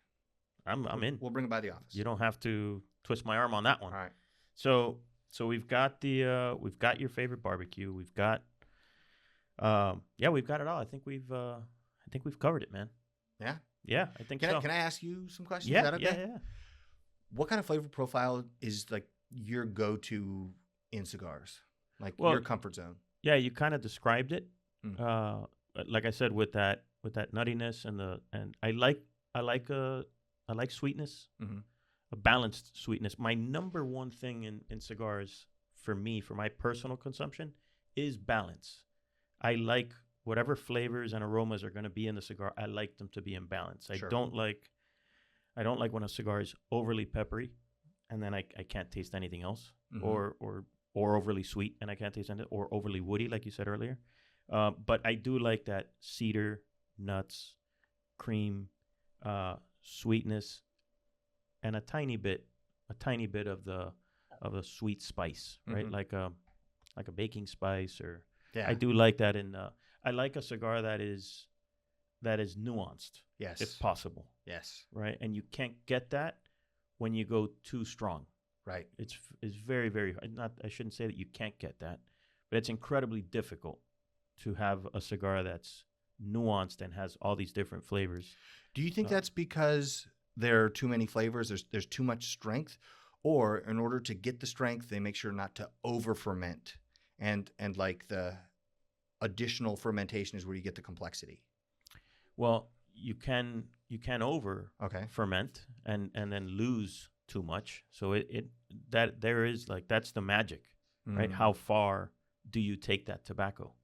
S1: I'm in.
S2: We'll bring it by the office.
S1: You don't have to twist my arm on that one.
S2: All right.
S1: So we've got we've got your favorite barbecue. We've got we've got it all. I think we've covered it, man.
S2: Yeah.
S1: Yeah, I think so.
S2: Can I ask you some questions?
S1: Yeah,
S2: Is that okay?
S1: yeah.
S2: What kind of flavor profile is like your go-to in cigars? Like your comfort zone?
S1: Yeah, you kind of described it.
S2: Mm.
S1: Like I said, with that nuttiness and I like sweetness,
S2: Mm-hmm.
S1: a balanced sweetness. My number one thing in cigars for me, for my personal consumption, is balance. I like whatever flavors and aromas are going to be in the cigar. I like them to be in balance.
S2: Sure.
S1: I don't like when a cigar is overly peppery, and then I can't taste anything else,
S2: Mm-hmm.
S1: or overly sweet and I can't taste anything, or overly woody, like you said earlier. But I do like that cedar, nuts, cream, sweetness, and a tiny bit of the sweet spice, right?
S2: Mm-hmm.
S1: Like a baking spice, or
S2: Yeah.
S1: I do like that I like a cigar that is nuanced,
S2: Yes.
S1: if possible,
S2: Yes.
S1: right? And you can't get that when you go too strong.
S2: Right.
S1: It's very, very hard. I shouldn't say that you can't get that, but it's incredibly difficult to have a cigar that's nuanced and has all these different flavors.
S2: Do you think that's because there are too many flavors? There's too much strength, or in order to get the strength, they make sure not to over ferment, and like the additional fermentation is where you get the complexity.
S1: Well, you can over
S2: Okay.
S1: ferment and then lose too much. So that's the magic, right?
S2: Mm.
S1: How far do you take that tobacco?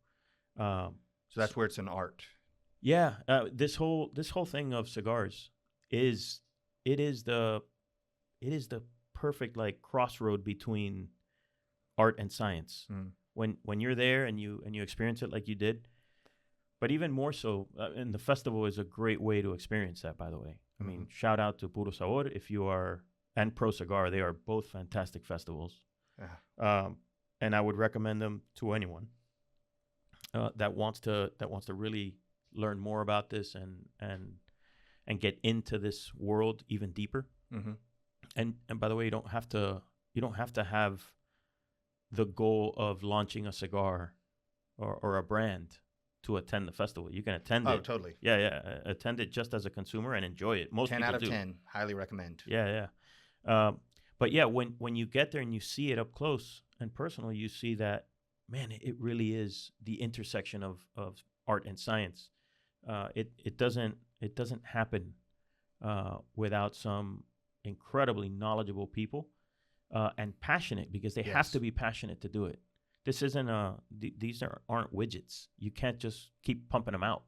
S2: So that's where it's an art.
S1: Yeah, this whole thing of cigars is the perfect like crossroad between art and science.
S2: Mm.
S1: When you're there and you experience it like you did, but even more so, and the festival is a great way to experience that. By the way, I mean, shout out to Puro Sabor and Pro Cigar. They are both fantastic festivals, and I would recommend them to anyone that wants to really learn more about this and get into this world even deeper.
S2: Mm-hmm.
S1: And by the way, you don't have to have the goal of launching a cigar or a brand to attend the festival. You can attend it.
S2: Oh, totally.
S1: Yeah. Attend it just as a consumer and enjoy it. Most
S2: 10
S1: people
S2: out of
S1: do.
S2: 10. Highly recommend.
S1: Yeah. But yeah, when you get there and you see it up close and personal, you see that, man, it really is the intersection of art and science. It doesn't happen without some incredibly knowledgeable people and passionate, because they have to be passionate to do it. This isn't these aren't widgets. You can't just keep pumping them out.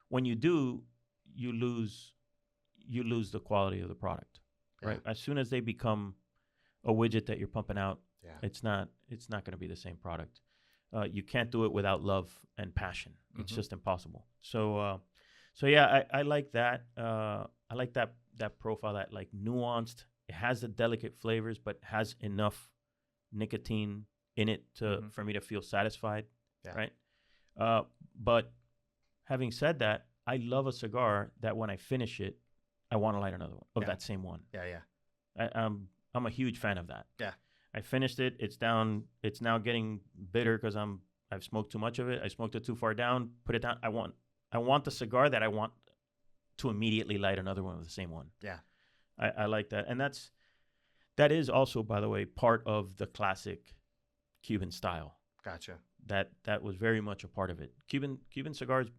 S1: When you do, you lose the quality of the product, right? As soon as they become a widget that you're pumping out, it's not going to be the same product. You can't do it without love and passion. It's just impossible. So yeah, I like that. I like that profile, that like nuanced. It has the delicate flavors, but has enough nicotine in it for me to feel satisfied, right? But having said that, I love a cigar that when I finish it, I want to light another one of that same one.
S2: Yeah.
S1: I'm a huge fan of that.
S2: Yeah.
S1: I finished it. It's down. It's now getting bitter because I've smoked too much of it. I smoked it too far down. Put it down. I want the cigar that I want to immediately light another one of the same one.
S2: Yeah.
S1: I like that, and that is also, by the way, part of the classic Cuban style.
S2: Gotcha.
S1: That was very much a part of it. Cuban cigars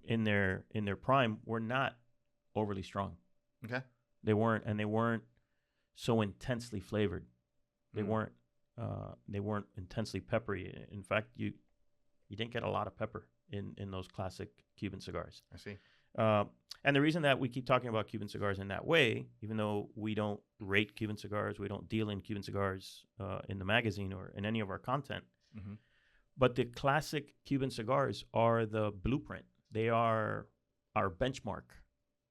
S1: in their prime were not overly strong.
S2: Okay.
S1: They weren't so intensely flavored. They weren't intensely peppery. In fact, you didn't get a lot of pepper in those classic Cuban cigars.
S2: I see.
S1: And the reason that we keep talking about Cuban cigars in that way, even though we don't rate Cuban cigars, we don't deal in Cuban cigars in the magazine or in any of our content, but the classic Cuban cigars are the blueprint. They are our benchmark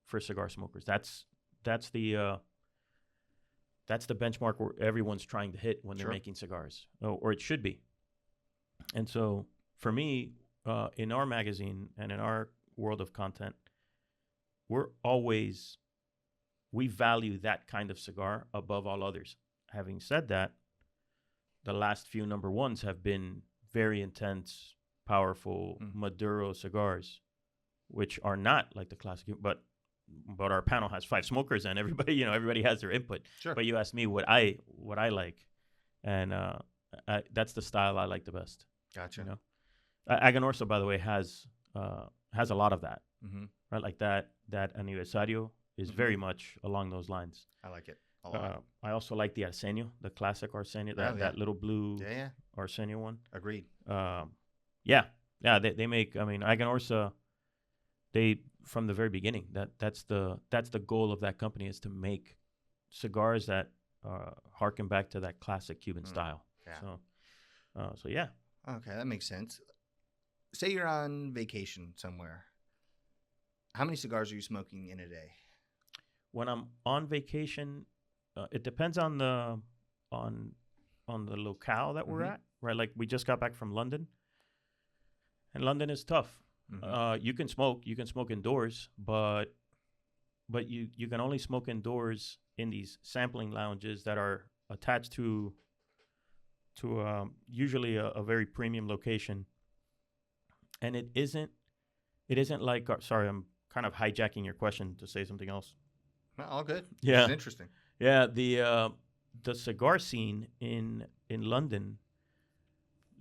S1: for cigar smokers. That's the benchmark where everyone's trying to hit when they're making cigars, or it should be. And so for me, in our magazine and in our world of content, we value that kind of cigar above all others. Having said that, the last few number ones have been very intense, powerful Maduro cigars, which are not like the classic, but our panel has 5 smokers and everybody has their input.
S2: Sure.
S1: But you asked me what I like, and that's the style I like the best.
S2: Gotcha.
S1: You know, Aganorsa, by the way, has a lot of that, right? Like that aniversario is very much along those lines.
S2: I like it a lot.
S1: I also like the Arsenio, the classic Arsenio, that little blue Arsenio one.
S2: Agreed.
S1: They make. I mean, Aganorsa, they from the very beginning that's the goal of that company, is to make cigars that harken back to that classic Cuban style.
S2: Yeah.
S1: So yeah.
S2: Okay, that makes sense. Say you're on vacation somewhere. How many cigars are you smoking in a day?
S1: When I'm on vacation, it depends on the locale that we're at, right? Like we just got back from London, and London is tough. You can smoke indoors, but you can only smoke indoors in these sampling lounges that are attached to usually a very premium location. And it isn't like sorry, I'm kind of hijacking your question to say something else.
S2: No, all good.
S1: Yeah,
S2: it's interesting.
S1: Yeah, the cigar scene in London,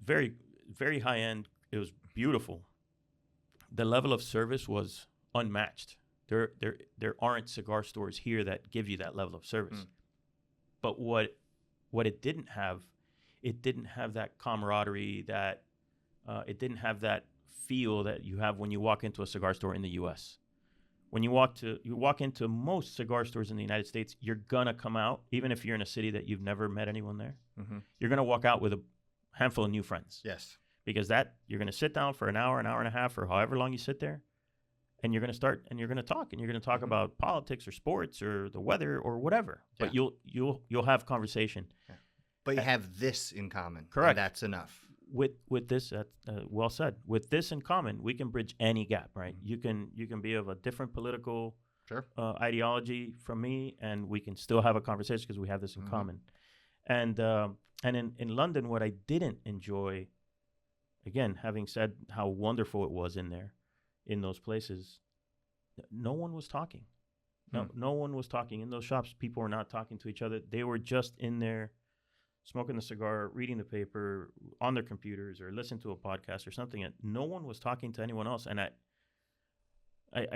S1: very very high end. It was beautiful. The level of service was unmatched. There aren't cigar stores here that give you that level of service. But what it didn't have that camaraderie, that it didn't have that feel that you have when you walk into a cigar store in the U.S. When you walk into most cigar stores in the United States, you're gonna come out, even if you're in a city that you've never met anyone there, you're gonna walk out with a handful of new friends.
S2: Yes.
S1: Because you're gonna sit down for an hour and a half, or however long you sit there, and you're gonna start and you're gonna talk about politics or sports or the weather or whatever. Yeah. But you'll have conversation. Yeah.
S2: But you have this in common.
S1: Correct.
S2: And that's enough.
S1: With this, well said. With this in common, we can bridge any gap, right? You can be of a different political ideology from me, and we can still have a conversation because we have this in common. And in London, what I didn't enjoy, again, having said how wonderful it was in those places, no one was talking. No one was talking in those shops. People were not talking to each other. They were just in there, smoking the cigar, reading the paper on their computers, or listening to a podcast or something. And no one was talking to anyone else, and I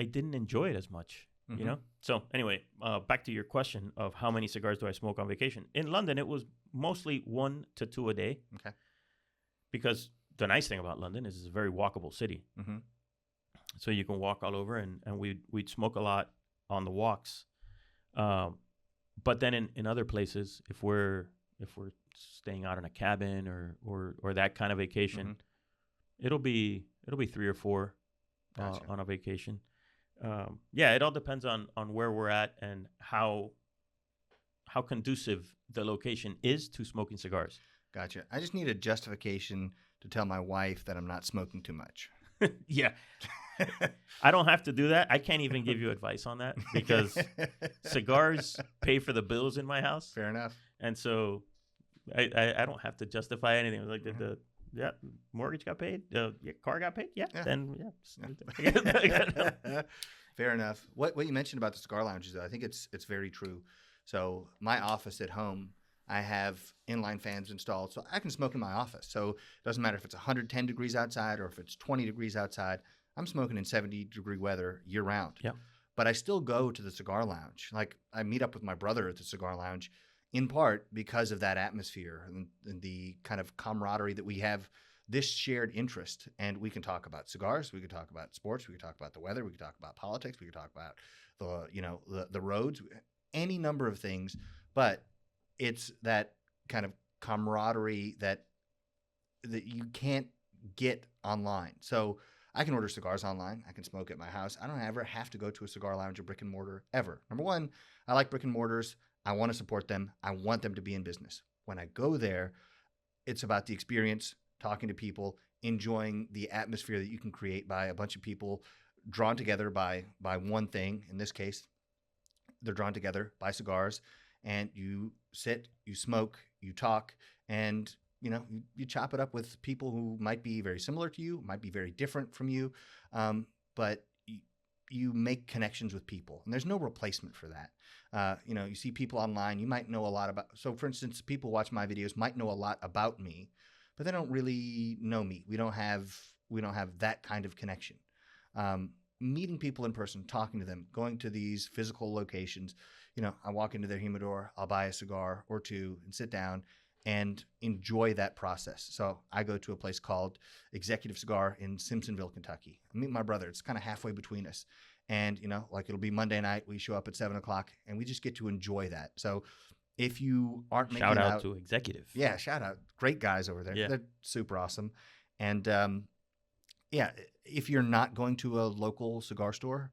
S1: didn't enjoy it as much, you know. So anyway, back to your question of how many cigars do I smoke on vacation. In London, it was mostly 1 to 2 a day. Okay. Because the nice thing about London is it's a very walkable city. So you can walk all over, and we'd smoke a lot on the walks. But then in other places, if we're staying out in a cabin or that kind of vacation, it'll be 3 or 4 on a vacation. It all depends on where we're at and how conducive the location is to smoking cigars.
S2: Gotcha. I just need a justification to tell my wife that I'm not smoking too much.
S1: Yeah. I don't have to do that. I can't even give you advice on that because cigars pay for the bills in my house.
S2: Fair enough.
S1: And so I don't have to justify anything. Like the mortgage got paid, car got paid. Yeah. Then
S2: Fair enough. What you mentioned about the cigar lounges, though, I think it's very true. So my office at home, I have inline fans installed, so I can smoke in my office. So it doesn't matter if it's 110 degrees outside or if it's 20 degrees outside. I'm smoking in 70-degree weather year round.
S1: Yeah.
S2: But I still go to the cigar lounge. Like I meet up with my brother at the cigar lounge, in part because of that atmosphere and the kind of camaraderie that we have, this shared interest. And we can talk about cigars, we can talk about sports, we can talk about the weather, we can talk about politics, we can talk about the roads, any number of things. But it's that kind of camaraderie that you can't get online. So I can order cigars online. I can smoke at my house. I don't ever have to go to a cigar lounge or brick and mortar ever. Number one, I like brick and mortars. I want to support them. I want them to be in business. When I go there, it's about the experience. talking to people, enjoying the atmosphere that you can create by a bunch of people drawn together by one thing. In this case, they're drawn together by cigars, and you sit, you smoke, you talk, and you chop it up with people who might be very similar to you, might be very different from you, but you make connections with people, and there's no replacement for that. You see people online, you might know a lot about. So, for instance, people watch my videos might know a lot about me, but they don't really know me. We don't have that kind of connection. Meeting people in person, talking to them, going to these physical locations. I walk into their humidor, I'll buy a cigar or two and sit down and enjoy that process. So I go to a place called Executive Cigar in Simpsonville, Kentucky. I meet my brother. It's kind of halfway between us. And, it'll be Monday night. We show up at 7 o'clock and we just get to enjoy that. So if you aren't making
S1: shout out to Executive.
S2: Yeah, shout out. Great guys over there. Yeah. They're super awesome. And, if you're not going to a local cigar store,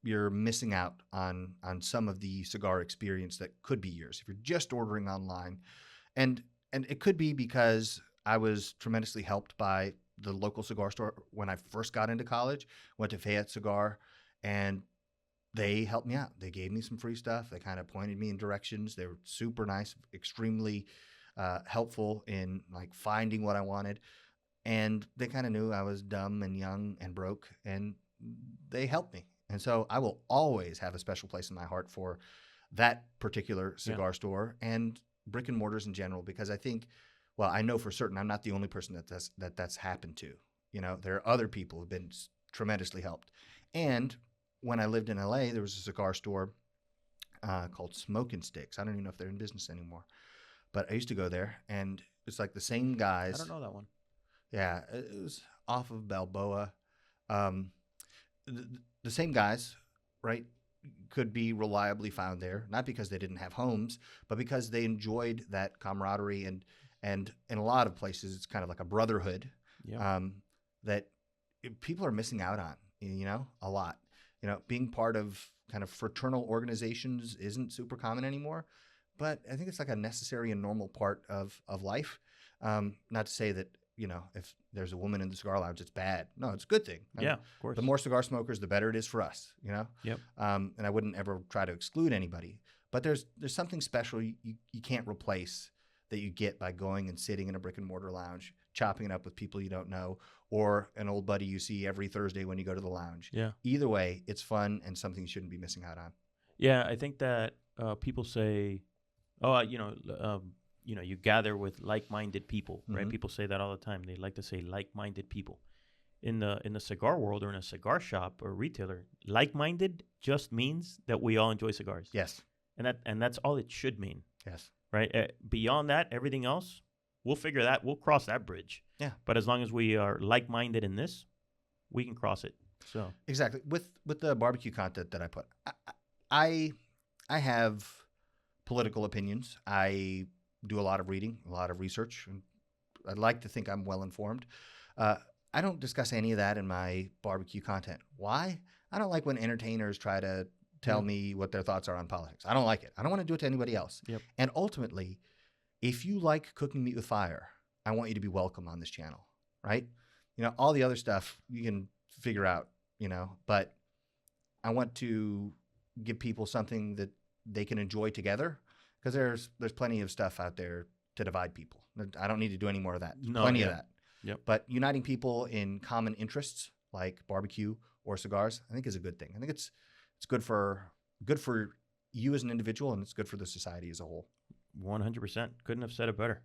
S2: you're missing out on some of the cigar experience that could be yours if you're just ordering online. And it could be because I was tremendously helped by the local cigar store when I first got into college. Went to Fayette Cigar, and they helped me out. They gave me some free stuff. They kind of pointed me in directions. They were super nice, extremely helpful in like finding what I wanted. And they kind of knew I was dumb and young and broke, and they helped me. And so I will always have a special place in my heart for that particular cigar store and brick and mortars in general, because I think, well, I know for certain I'm not the only person that's happened to. There are other people who've been tremendously helped. And when I lived in LA, there was a cigar store called Smoke and Sticks. I don't even know if they're in business anymore, but I used to go there, and it's like the same guys.
S1: I don't know that one.
S2: Yeah, it was off of Balboa. The same guys, right, could be reliably found there, not because they didn't have homes, but because they enjoyed that camaraderie. And in a lot of places, it's kind of like a brotherhood that people are missing out on, a lot. Being part of kind of fraternal organizations isn't super common anymore, but I think it's like a necessary and normal part of life. Not to say that, if there's a woman in the cigar lounge, it's bad. No, it's a good thing.
S1: Yeah, of course.
S2: The more cigar smokers, the better it is for us,
S1: Yep.
S2: And I wouldn't ever try to exclude anybody. But there's something special you can't replace that you get by going and sitting in a brick and mortar lounge, chopping it up with people you don't know, or an old buddy you see every Thursday when you go to the lounge.
S1: Yeah.
S2: Either way, it's fun and something you shouldn't be missing out on.
S1: Yeah, I think that people say, you gather with like-minded people, right?
S2: Mm-hmm.
S1: People say that all the time. They like to say like-minded people. In the cigar world or in a cigar shop or retailer, like-minded just means that we all enjoy cigars.
S2: Yes.
S1: And that's all it should mean.
S2: Yes.
S1: Right? Beyond that, everything else, we'll cross that bridge.
S2: Yeah.
S1: But as long as we are like-minded in this, we can cross it. So
S2: exactly. With the barbecue content that I put, I have political opinions. I do a lot of reading, a lot of research, and I'd like to think I'm well informed. I don't discuss any of that in my barbecue content. Why? I don't like when entertainers try to tell me what their thoughts are on politics. I don't like it. I don't want to do it to anybody else.
S1: Yep.
S2: And ultimately, if you like cooking meat with fire, I want you to be welcome on this channel, right? All the other stuff you can figure out, but I want to give people something that they can enjoy together, because there's plenty of stuff out there to divide people. I don't need to do any more of that. Plenty of that.
S1: Yep.
S2: But uniting people in common interests like barbecue or cigars, I think is a good thing. I think it's good for you as an individual, and it's good for the society as a whole.
S1: 100%. Couldn't have said it better.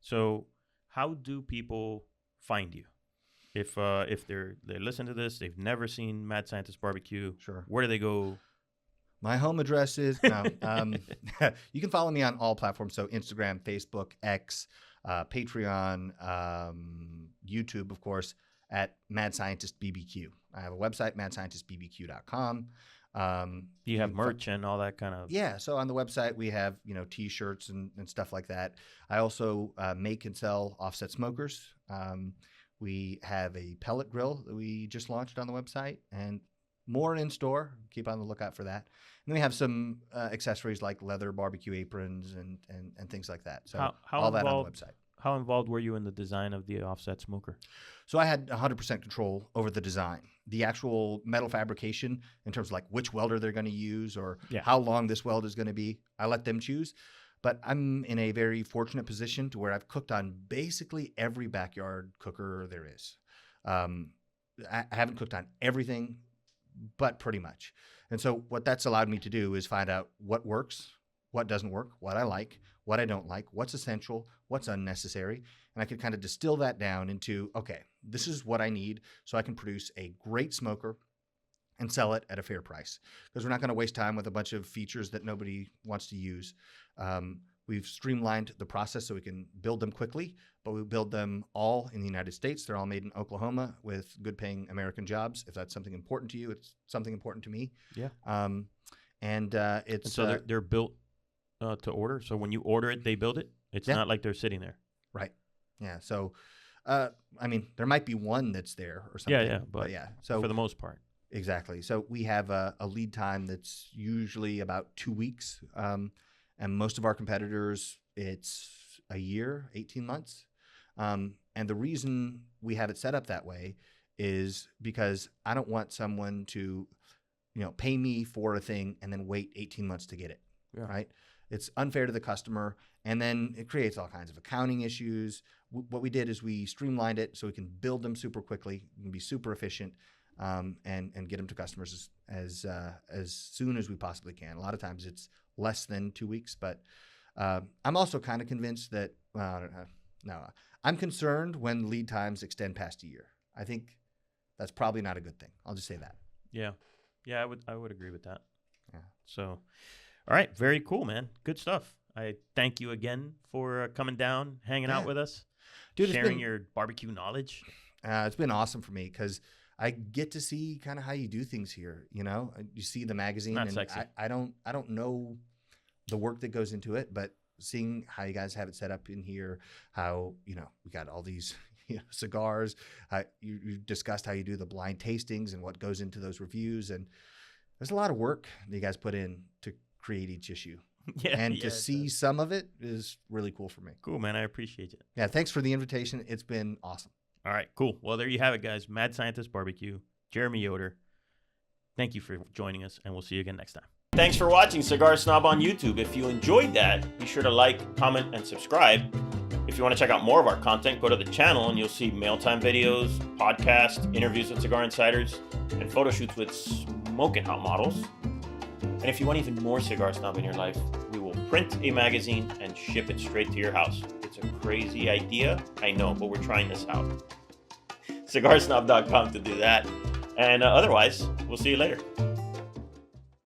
S1: So how do people find you? If they listen to this, they've never seen Mad Scientist BBQ.
S2: Sure.
S1: Where do they go?
S2: My home address is you can follow me on all platforms. So Instagram, Facebook, X, Patreon, YouTube, of course, at Mad Scientist BBQ. I have a website, madscientistbbq.com.
S1: You have merch and all that kind of.
S2: Yeah. So on the website, we have, T-shirts and stuff like that. I also make and sell offset smokers. We have a pellet grill that we just launched on the website, and more in store. Keep on the lookout for that. And then we have some accessories like leather barbecue aprons and things like that. So
S1: how
S2: all that on the
S1: involved-
S2: website.
S1: how involved were you in the design of the offset smoker?
S2: So I had 100% control over the design. The actual metal fabrication, in terms of like which welder they're going to use or how long this weld is going to be, I let them choose. But I'm in a very fortunate position to where I've cooked on basically every backyard cooker there is. I haven't cooked on everything, but pretty much. And so what that's allowed me to do is find out what works, what doesn't work, what I like, what I don't like, what's essential, what's unnecessary. And I could kind of distill that down into, okay, this is what I need so I can produce a great smoker and sell it at a fair price. Because we're not going to waste time with a bunch of features that nobody wants to use. We've streamlined the process so we can build them quickly, but we build them all in the United States. They're all made in Oklahoma with good-paying American jobs. If that's something important to you, it's something important to me.
S1: Yeah.
S2: And
S1: so they're built to order. So when you order it, they build it. It's not like they're sitting there.
S2: Right. Yeah. So, I mean, there might be one that's there or something.
S1: Yeah. But
S2: yeah. So
S1: for the most part.
S2: Exactly. So we have a lead time that's usually about 2 weeks. And most of our competitors, it's a year, 18 months. And the reason we have it set up that way is because I don't want someone to, pay me for a thing and then wait 18 months to get it. Yeah. Right. It's unfair to the customer. And then it creates all kinds of accounting issues. What we did is we streamlined it so we can build them super quickly, we can be super efficient, and get them to customers as soon as we possibly can. A lot of times it's less than 2 weeks, but I'm also kind of convinced that, I'm concerned when lead times extend past a year. I think that's probably not a good thing. I'll just say that.
S1: Yeah. Yeah, I would agree with that.
S2: Yeah.
S1: So, all right. Very cool, man. Good stuff. I thank you again for coming down, hanging out with us,
S2: dude,
S1: sharing your barbecue knowledge.
S2: It's been awesome for me because I get to see kind of how you do things here. You see the magazine,
S1: Not
S2: and
S1: sexy.
S2: I don't know the work that goes into it, but seeing how you guys have it set up in here, how we got all these cigars. You discussed how you do the blind tastings and what goes into those reviews, and there's a lot of work that you guys put in to create each issue. To see some of it is really cool for me.
S1: Cool, man. I appreciate it.
S2: Yeah, thanks for the invitation. It's been awesome.
S1: All right, cool. Well, there you have it, guys. Mad Scientist BBQ, Jeremy Yoder. Thank you for joining us, and we'll see you again next time. Thanks for watching Cigar Snob on YouTube. If you enjoyed that, be sure to like, comment, and subscribe. If you want to check out more of our content, go to the channel, and you'll see mealtime videos, podcasts, interviews with cigar insiders, and photo shoots with smoking hot models. And if you want even more Cigar Snob in your life, we will print a magazine and ship it straight to your house. It's a crazy idea, I know, but we're trying this out. CigarSnob.com to do that. And otherwise, we'll see you later.